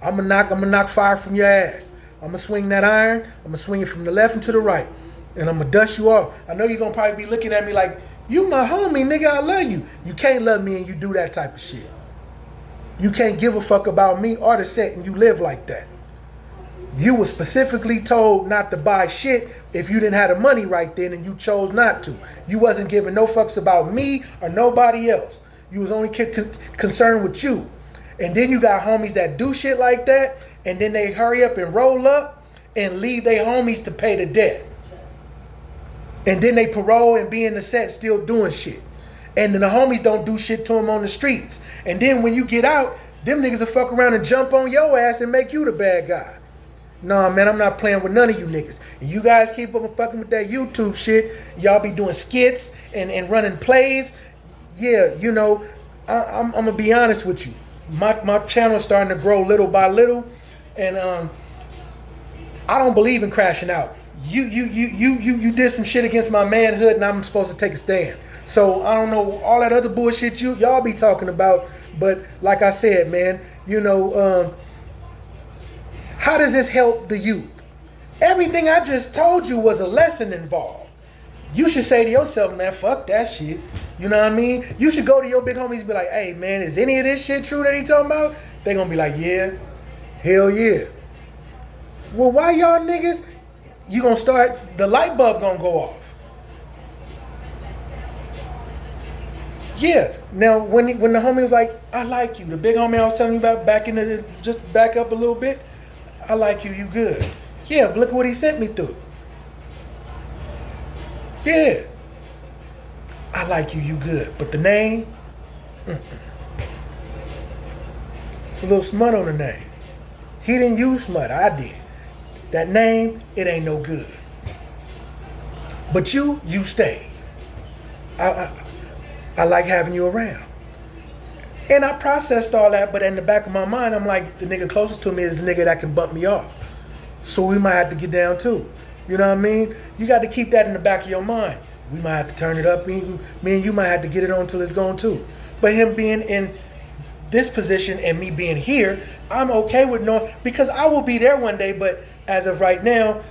I'm going to knock fire from your ass. I'm going to swing that iron. I'm going to swing it from the left and to the right. And I'm going to dust you off. I know you're going to probably be looking at me like, you my homie, nigga, I love you. You can't love me and you do that type of shit. You can't give a fuck about me or the set and you live like that. You were specifically told not to buy shit if you didn't have the money right then and you chose not to. You wasn't giving no fucks about me or nobody else. You was only concerned with you. And then you got homies that do shit like that, and then they hurry up and roll up and leave their homies to pay the debt. And then they parole and be in the set still doing shit. And then the homies don't do shit to them on the streets. And then when you get out, them niggas will fuck around and jump on your ass and make you the bad guy. Nah, man, I'm not playing with none of you niggas. And you guys keep up and fucking with that YouTube shit. Y'all be doing skits and running plays. Yeah, you know, I'm going to be honest with you. My channel's starting to grow little by little, and I don't believe in crashing out. You did some shit against my manhood, and I'm supposed to take a stand. So I don't know all that other bullshit y'all be talking about, but like I said, man, you know, how does this help the youth? Everything I just told you was a lesson involved. You should say to yourself, man, fuck that shit. You know what I mean? You should go to your big homies and be like, hey, man, is any of this shit true that he talking about? They gonna be like, yeah, hell yeah. Well, why y'all niggas? You gonna start, the light bulb gonna go off. Yeah. Now, when the homie was like, I like you, the big homie I was telling you about back in the, just back up a little bit, I like you, you good. Yeah, but look what he sent me through. Yeah. I like you, you good. But the name, it's a little smut on the name. He didn't use smut, I did. That name, it ain't no good. But you stay. I like having you around. And I processed all that, but in the back of my mind, I'm like, the nigga closest to me is the nigga that can bump me off. So we might have to get down too. You know what I mean? You got to keep that in the back of your mind. We might have to turn it up. Me and you might have to get it on till it's gone too. But him being in this position and me being here, I'm okay with knowing, because I will be there one day, but as of right now,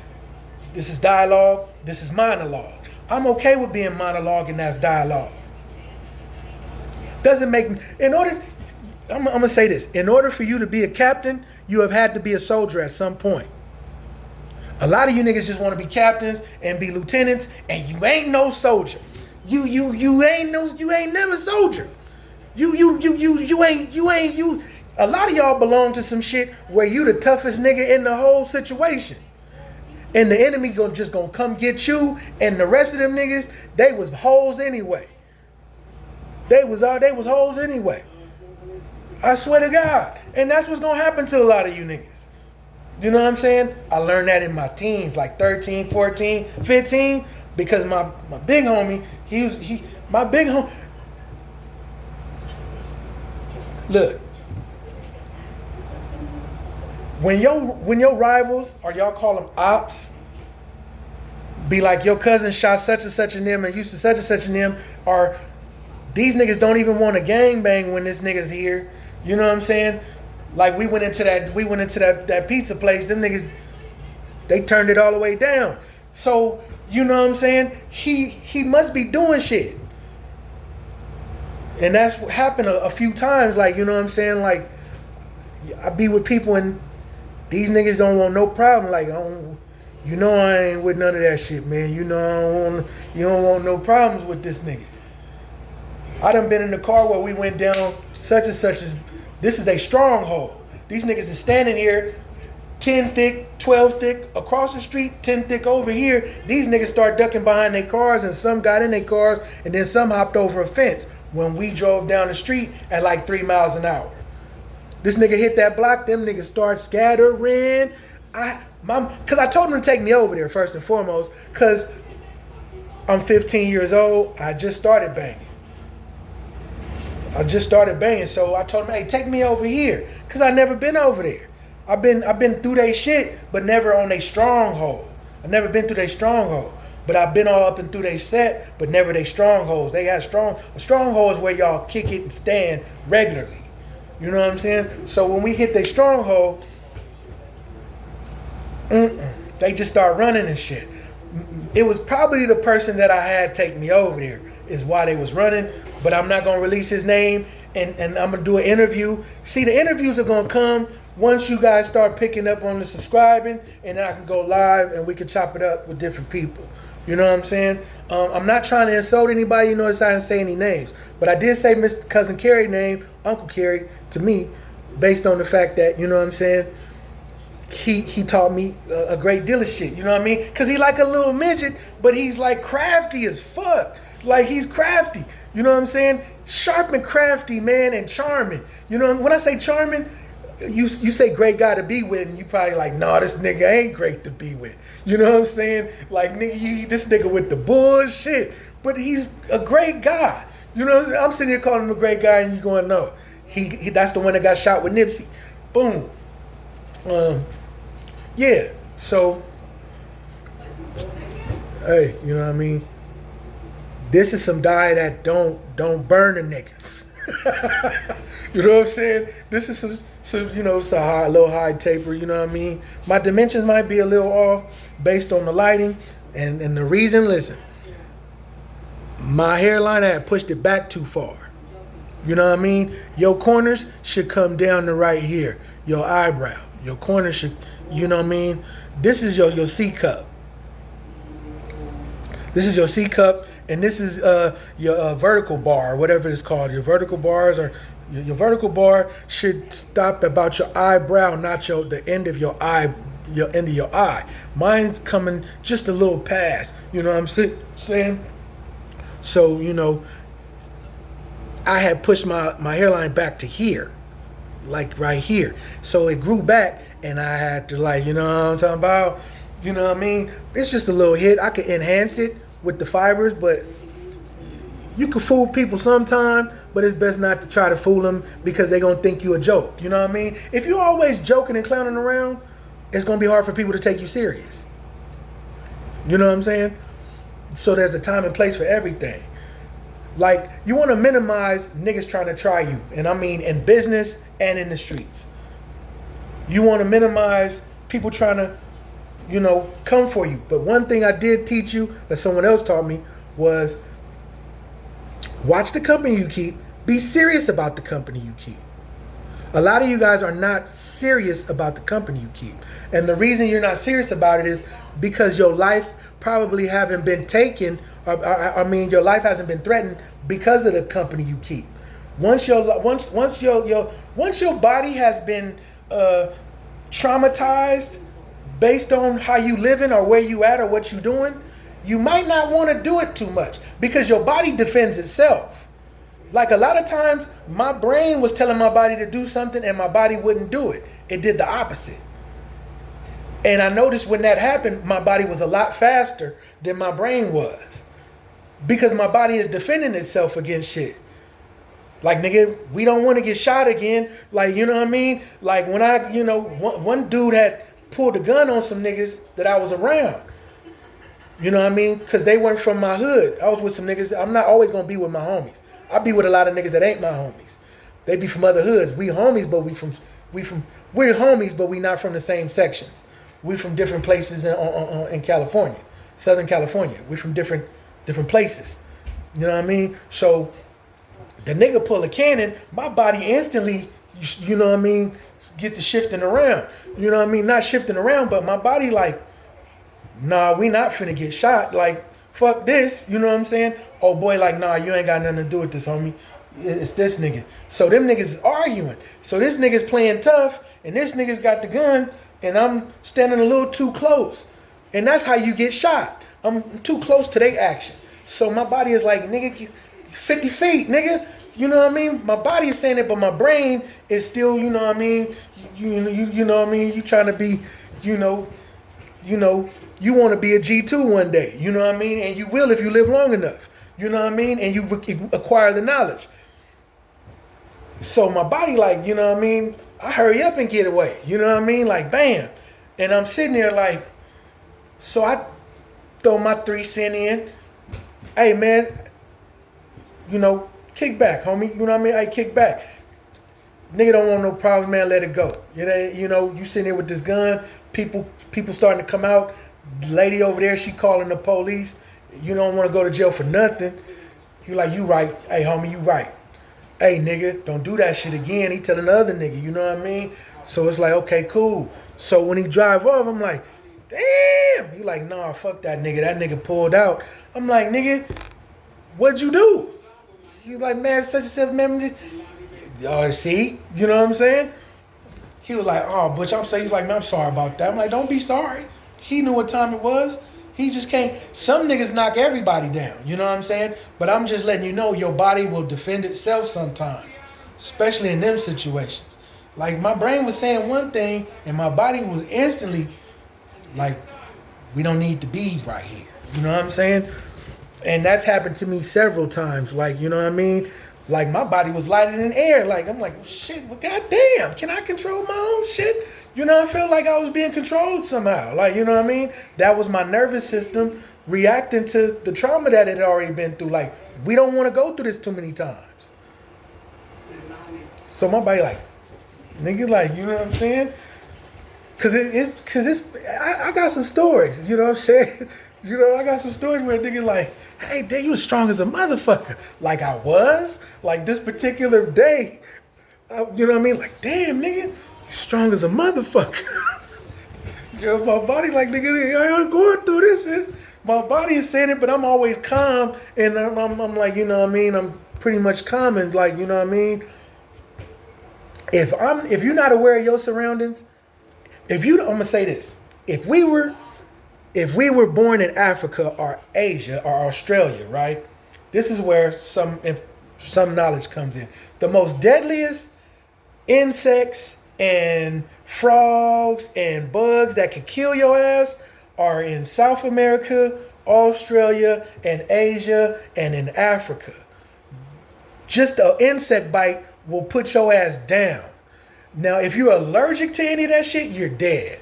this is dialogue, this is monologue. I'm okay with being monologue and that's dialogue. Doesn't make me, I'm gonna say this, in order for you to be a captain, you have had to be a soldier at some point. A lot of you niggas just want to be captains and be lieutenants, and you ain't no soldier. You ain't never soldier. You ain't. A lot of y'all belong to some shit where you the toughest nigga in the whole situation. And the enemy just gonna come get you, and the rest of them niggas, they was hoes anyway. They was hoes anyway. I swear to God. And that's what's gonna happen to a lot of you niggas. You know what I'm saying? I learned that in my teens, like 13, 14, 15, because my big homie, my big homie. Look, when your rivals, or y'all call them ops, be like, your cousin shot such and such in them and used to such and such in them, or these niggas don't even want to gangbang when this nigga's here. You know what I'm saying? Like we went into that pizza place, them niggas, they turned it all the way down. So, you know what I'm saying? He must be doing shit. And that's what happened a few times, like, you know what I'm saying? Like, I be with people and these niggas don't want no problem. Like, you know I ain't with none of that shit, man. You know you don't want no problems with this nigga. I done been in the car where we went down such and such as, this is a stronghold. These niggas is standing here, 10 thick, 12 thick, across the street, 10 thick over here. These niggas start ducking behind their cars, and some got in their cars, and then some hopped over a fence when we drove down the street at like 3 miles an hour. This nigga hit that block, them niggas start scattering. Cause I told him to take me over there first and foremost, cause I'm 15 years old, I just started banging. So I told him, hey, take me over here, cause I never been over there. I've been through they shit, but never on they stronghold. I never been through they stronghold, but I've been all up and through they set, but never they strongholds. They got a stronghold is where y'all kick it and stand regularly. You know what I'm saying? So when we hit they stronghold, they just start running and shit. It was probably the person that I had take me over there is why they was running, but I'm not gonna release his name, and I'm gonna do an interview. See, the interviews are gonna come once you guys start picking up on the subscribing, and then I can go live and we can chop it up with different people. You know what I'm saying? I'm not trying to insult anybody. You notice I didn't say any names, but I did say Mr. Cousin Kerry name, Uncle Kerry, to me, based on the fact that, you know what I'm saying, he taught me a great deal of shit. You know what I mean? Because he like a little midget, but he's like crafty as fuck. Like, he's crafty. You know what I'm saying? Sharp and crafty, man, and charming. You know, when I say charming, you say great guy to be with, and you probably like, nah, this nigga ain't great to be with. You know what I'm saying? Like, nigga, this nigga with the bullshit. But he's a great guy. You know what I'm saying? I'm sitting here calling him a great guy, and you going, no. He that's the one that got shot with Nipsey. Boom. Yeah. So, hey, you know what I mean? This is some dye that don't burn the niggas. You know what I'm saying? This is some you know, it's a little high taper, you know what I mean? My dimensions might be a little off based on the lighting, and the reason, listen, my hairline, I had pushed it back too far. You know what I mean? Your corners should come down to right here. Your eyebrow. Your corners should, you know what I mean? This is your C cup. This is your C cup, and this is your vertical bar, or whatever it's called. Your vertical bars, or your vertical bar should stop about your eyebrow, not the end of your eye, your end of your eye. Mine's coming just a little past. You know what I'm saying? So I had pushed my hairline back to here, like right here. So it grew back, and I had to, like, you know what I'm talking about? You know what I mean? It's just a little hit. I could enhance it with the fibers, but you can fool people sometime, but it's best not to try to fool them because they're going to think you a joke. You know what I mean? If you're always joking and clowning around, it's going to be hard for people to take you serious. You know what I'm saying? So there's a time and place for everything. Like, you want to minimize niggas trying to try you. And I mean in business and in the streets. You want to minimize people trying to, come for you. But one thing I did teach you that someone else taught me was watch the company you keep. Be serious about the company you keep. A lot of you guys are not serious about the company you keep. And the reason you're not serious about it is because your life probably haven't been taken, your life hasn't been threatened because of the company you keep. Once your body has been traumatized based on how you living or where you at or what you doing, you might not want to do it too much because your body defends itself. Like, a lot of times my brain was telling my body to do something and my body wouldn't do it. It did the opposite. And I noticed when that happened, my body was a lot faster than my brain was because my body is defending itself against shit. Like, nigga, we don't want to get shot again. Like, you know what I mean? Like, when one dude had pulled a gun on some niggas that I was around. You know what I mean? Because they weren't from my hood. I was with some niggas. I'm not always going to be with my homies. I be with a lot of niggas that ain't my homies. They be from other hoods. We homies, but we're homies, but we not from the same sections. We from different places in California, Southern California. We from different places. You know what I mean? So the nigga pull a cannon, my body instantly, you know what I mean, get to shifting around. You know what I mean? Not shifting around, but my body like, nah, we not finna get shot. Like, fuck this. You know what I'm saying? Oh boy, like, nah, you ain't got nothing to do with this, homie. It's this nigga. So them niggas is arguing. So this nigga's playing tough, and this nigga's got the gun, and I'm standing a little too close. And that's how you get shot. I'm too close to their action. So my body is like, nigga, 50 feet, nigga. You know what I mean? My body is saying it, but my brain is still, you know what I mean? You know what I mean? You trying to be, you want to be a G2 one day. You know what I mean? And you will if you live long enough. You know what I mean? And you acquire the knowledge. So my body, like, you know what I mean? I hurry up and get away. You know what I mean? Like, bam. And I'm sitting there like, so I throw my 3 cents in. Hey, man, kick back, homie. You know what I mean? Hey, kick back. Nigga don't want no problem, man. Let it go. You sitting there with this gun. People starting to come out. Lady over there, she calling the police. You don't want to go to jail for nothing. He like, you right. Hey, homie, you right. Hey, nigga, don't do that shit again. He telling the other nigga, you know what I mean? So it's like, okay, cool. So when he drive off, I'm like, damn. He like, nah, fuck that nigga. That nigga pulled out. I'm like, nigga, what'd you do? He's like, man, such and such, man. See? You know what I'm saying? He was like, oh, Butch, I'm saying, he's like, man, I'm sorry about that. I'm like, don't be sorry. He knew what time it was. He just can't. Some niggas knock everybody down. You know what I'm saying? But I'm just letting you know your body will defend itself sometimes, especially in them situations. Like, my brain was saying one thing and my body was instantly like, we don't need to be right here. You know what I'm saying? And that's happened to me several times. Like, you know what I mean? Like, my body was lighted in air. Like, I'm like, well, shit, well, goddamn, can I control my own shit? You know, I felt like I was being controlled somehow. Like, you know what I mean? That was my nervous system reacting to the trauma that it had already been through. Like, we don't want to go through this too many times. So my body like, nigga, like, you know what I'm saying? I got some stories, you know what I'm saying? You know, I got some stories where a nigga like, hey, damn, you was strong as a motherfucker. Like, I was. Like, this particular day, you know what I mean? Like, damn, nigga, you strong as a motherfucker. You know, my body like, nigga, I ain't going through this. My body is saying it, but I'm always calm, and I'm like, you know what I mean? I'm pretty much calm and like, you know what I mean? If you're not aware of your surroundings, I'm gonna say this: if we were born in Africa or Asia or Australia, right? This is where some knowledge comes in. The most deadliest insects and frogs and bugs that could kill your ass are in South America, Australia, and Asia, and in Africa. Just an insect bite will put your ass down. Now, if you're allergic to any of that shit, you're dead.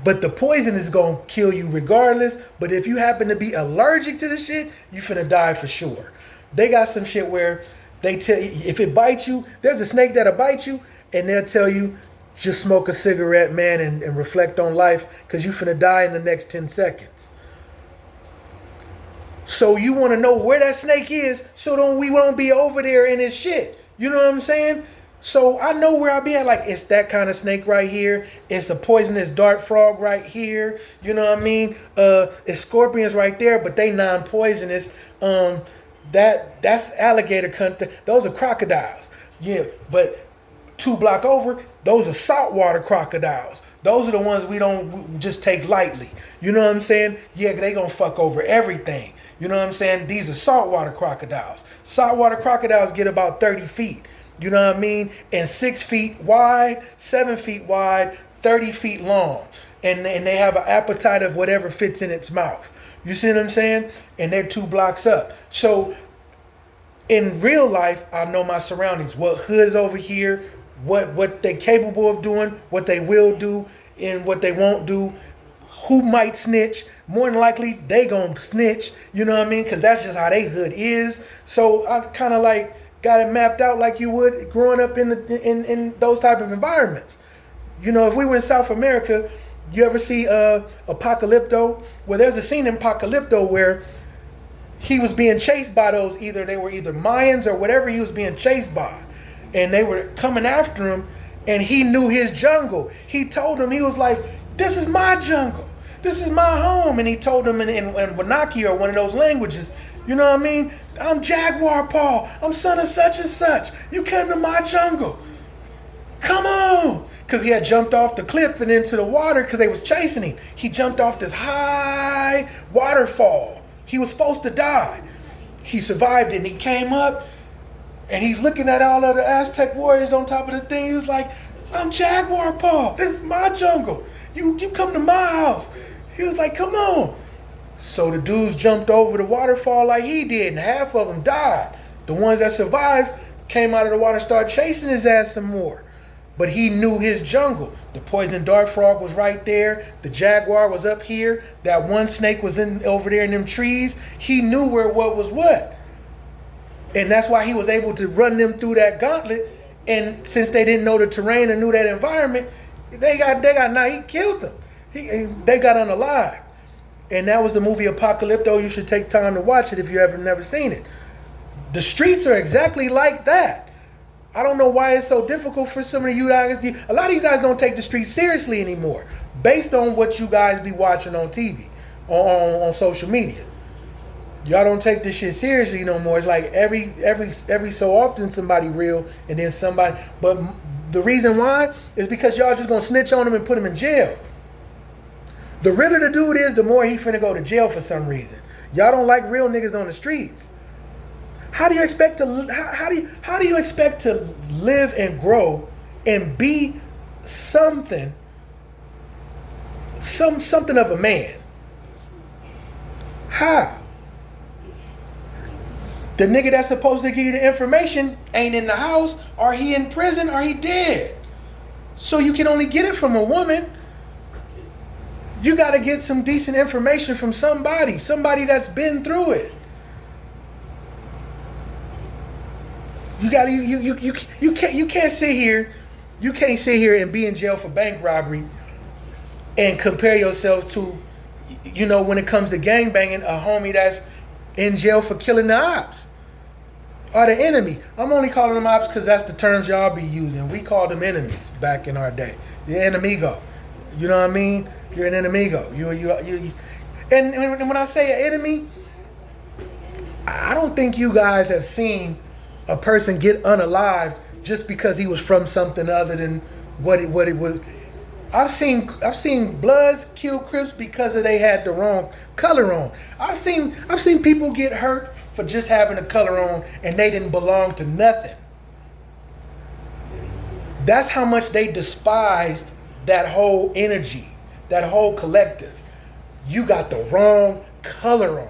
But the poison is going to kill you regardless. But if you happen to be allergic to the shit, you finna die for sure. They got some shit where they tell you, if it bites you, there's a snake that'll bite you, and they'll tell you, just smoke a cigarette, man, and reflect on life, because you finna die in the next 10 seconds. So you want to know where that snake is, so we won't be over there in his shit. You know what I'm saying? So I know where I be at. Like, it's that kind of snake right here. It's a poisonous dart frog right here. You know what I mean? It's scorpions right there, but they non-poisonous. That's alligator cunt. Those are crocodiles. Yeah, but 2 blocks over, those are saltwater crocodiles. Those are the ones we don't just take lightly. You know what I'm saying? Yeah, they gonna fuck over everything. You know what I'm saying? These are saltwater crocodiles. Saltwater crocodiles get about 30 feet. You know what I mean? And 6 feet wide, 7 feet wide, 30 feet long. And they have an appetite of whatever fits in its mouth. You see what I'm saying? And they're 2 blocks up. So in real life, I know my surroundings. What hood's over here, what they capable of doing, what they will do, and what they won't do. Who might snitch? More than likely, they gonna snitch. You know what I mean? Because that's just how they hood is. So I kind of like got it mapped out like you would growing up in those type of environments. You know, if we were in South America, you ever see Apocalypto? Well, there's a scene in Apocalypto where he was being chased by they were either Mayans or whatever he was being chased by. And they were coming after him, and he knew his jungle. He told them, he was like, this is my jungle. This is my home. And he told them in Wanaki or one of those languages, you know what I mean? I'm Jaguar Paul. I'm son of such and such. You came to my jungle. Come on. Because he had jumped off the cliff and into the water because they was chasing him. He jumped off this high waterfall. He was supposed to die. He survived it, and he came up, and he's looking at all of the Aztec warriors on top of the thing. He was like, I'm Jaguar Paul. This is my jungle. You come to my house. He was like, come on. So the dudes jumped over the waterfall like he did, and half of them died. The ones that survived came out of the water and started chasing his ass some more. But he knew his jungle. The poison dart frog was right there. The jaguar was up here. That one snake was over there in them trees. He knew what was what. And that's why he was able to run them through that gauntlet. And since they didn't know the terrain and knew that environment, he killed them. They got unalive. And that was the movie Apocalypto. You should take time to watch it if you ever never seen it. The streets are exactly like that. I don't know why it's so difficult for some of you guys. A lot of you guys don't take the streets seriously anymore, based on what you guys be watching on TV, on social media. Y'all don't take this shit seriously no more. It's like every so often somebody real and then somebody. But the reason why is because y'all just gonna snitch on them and put them in jail. The realer the dude is, the more he finna go to jail for some reason. Y'all don't like real niggas on the streets. How do you expect to how do you expect to live and grow and be something of a man? How? The nigga that's supposed to give you the information ain't in the house, or he in prison, or he dead. So you can only get it from a woman. You got to get some decent information from somebody that's been through it. You got you can't sit here and be in jail for bank robbery and compare yourself to, you know, when it comes to gangbanging, a homie that's in jail for killing the ops or the enemy. I'm only calling them ops because that's the terms y'all be using. We called them enemies back in our day. You're an enemigo. You know what I mean? You're an enemigo. And when I say an enemy, I don't think you guys have seen a person get unalived just because he was from something other than what it was. I've seen Bloods kill Crips because they had the wrong color on. I've seen people get hurt for just having a color on and they didn't belong to nothing. That's how much they despised that whole energy, that whole collective. You got the wrong color on,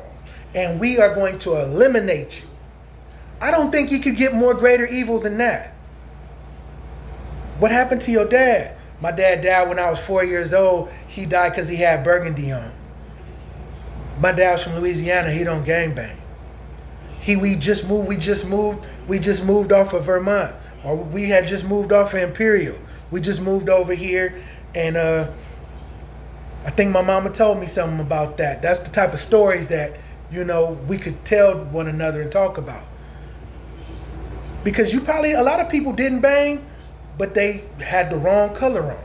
and we are going to eliminate you. I don't think you could get more greater evil than that. What happened to your dad? My dad died when I was 4 years old. He died because he had burgundy on. My dad was from Louisiana. He don't gangbang. We just moved off of Vermont, or we had just moved off of Imperial. We just moved over here, and I think my mama told me something about that. That's the type of stories that, you know, we could tell one another and talk about. Because a lot of people didn't bang, but they had the wrong color on.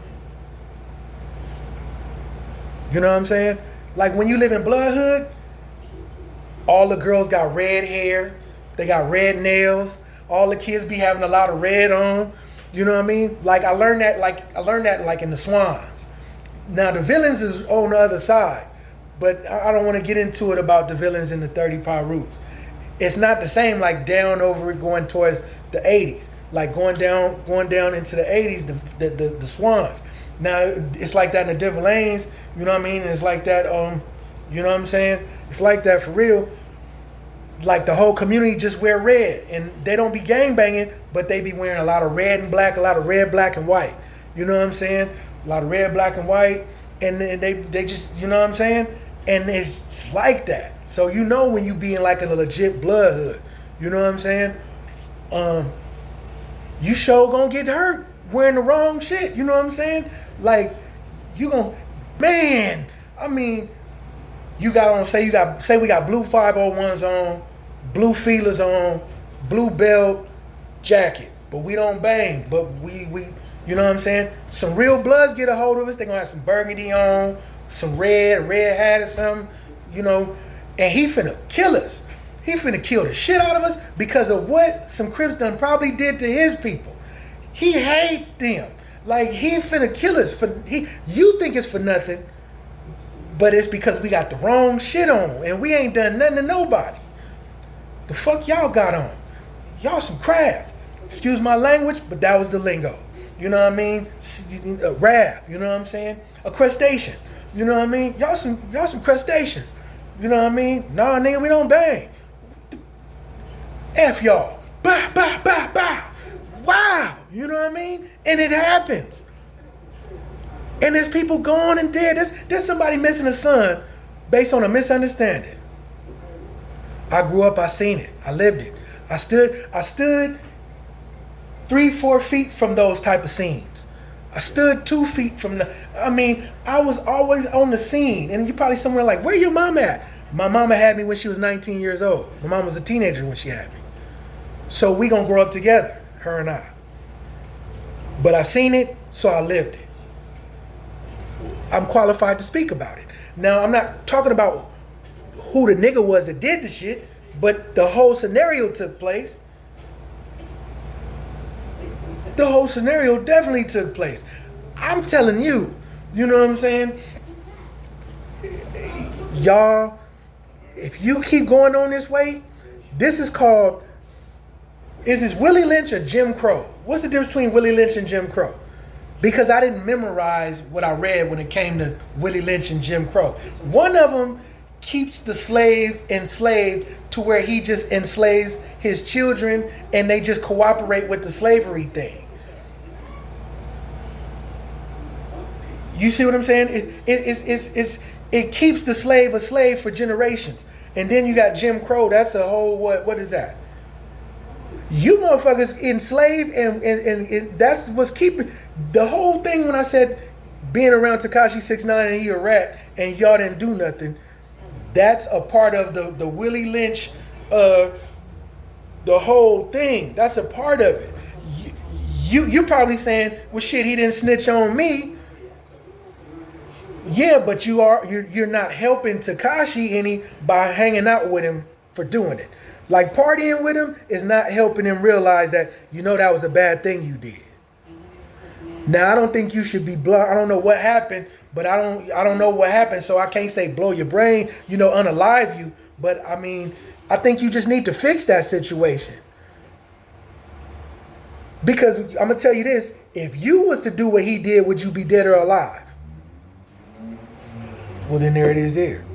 You know what I'm saying? Like when you live in Bloodhood, all the girls got red hair, they got red nails, all the kids be having a lot of red on. You know what I mean? Like I learned that like in the Swans. Now the villains is on the other side, but I don't want to get into it about the villains in the 30 Roots. It's not the same like down over it going towards the 80s. Like going down into the 80s, the Swans. Now it's like that in the Devil Lanes, you know what I mean? It's like that, you know what I'm saying? It's like that for real. Like the whole community just wear red, and they don't be gang banging, but they be wearing a lot of red and black, a lot of red, black, and white. You know what I'm saying? A lot of red, black, and white, and they just, you know what I'm saying? And it's like that. So you know when you be in like a legit Bloodhood, you know what I'm saying? You sure gonna get hurt wearing the wrong shit. You know what I'm saying? Like you gonna, man. I mean, you got on say we got blue 501s on, blue feelers on, blue belt, jacket, but we don't bang. But we you know what I'm saying? Some real Bloods get a hold of us. They gonna have some burgundy on, some red hat or something. You know, and he finna kill us. He finna kill the shit out of us because of what some Crips done probably did to his people. He hate them. Like he finna kill us you think it's for nothing, but it's because we got the wrong shit on and we ain't done nothing to nobody. The fuck y'all got on? Y'all some crabs. Excuse my language, but that was the lingo. You know what I mean? A rab, you know what I'm saying? A crustacean. You know what I mean? Y'all some crustaceans. You know what I mean? Nah, nigga, we don't bang. F y'all. Bah, bah, bah, bah. Wow. You know what I mean? And it happens. And there's people gone and dead. There's somebody missing a son based on a misunderstanding. I grew up, I seen it. I lived it. I stood 3-4 feet from those type of scenes. I stood 2 feet from I was always on the scene. And you probably somewhere like, where your mom at? My mama had me when she was 19 years old. My mom was a teenager when she had me. So we gonna grow up together, her and I. But I seen it, so I lived it. I'm qualified to speak about it. Now, I'm not talking about who the nigga was that did the shit, but the whole scenario took place. The whole scenario definitely took place. I'm telling you, you know what I'm saying? Y'all, if you keep going on this way, this is called, is this Willie Lynch or Jim Crow? What's the difference between Willie Lynch and Jim Crow? Because I didn't memorize what I read when it came to Willie Lynch and Jim Crow. One of them keeps the slave enslaved to where he just enslaves his children and they just cooperate with the slavery thing. You see what I'm saying? It keeps the slave a slave for generations. And then you got Jim Crow. That's a whole, what is that? You motherfuckers enslaved and that's what's keeping the whole thing. When I said being around Tekashi 6ix9ine and he a rat and y'all didn't do nothing, that's a part of the Willie Lynch, the whole thing. That's a part of it. You're probably saying, well shit, he didn't snitch on me. Yeah, but you're not helping Takashi any by hanging out with him for doing it. Like partying with him is not helping him realize that that was a bad thing you did. Now I don't think you should be blunt. I don't know what happened, but I don't know what happened, so I can't say blow your brain, unalive you. But I mean, I think you just need to fix that situation. Because I'm gonna tell you this: if you was to do what he did, would you be dead or alive? Well, then there it is there.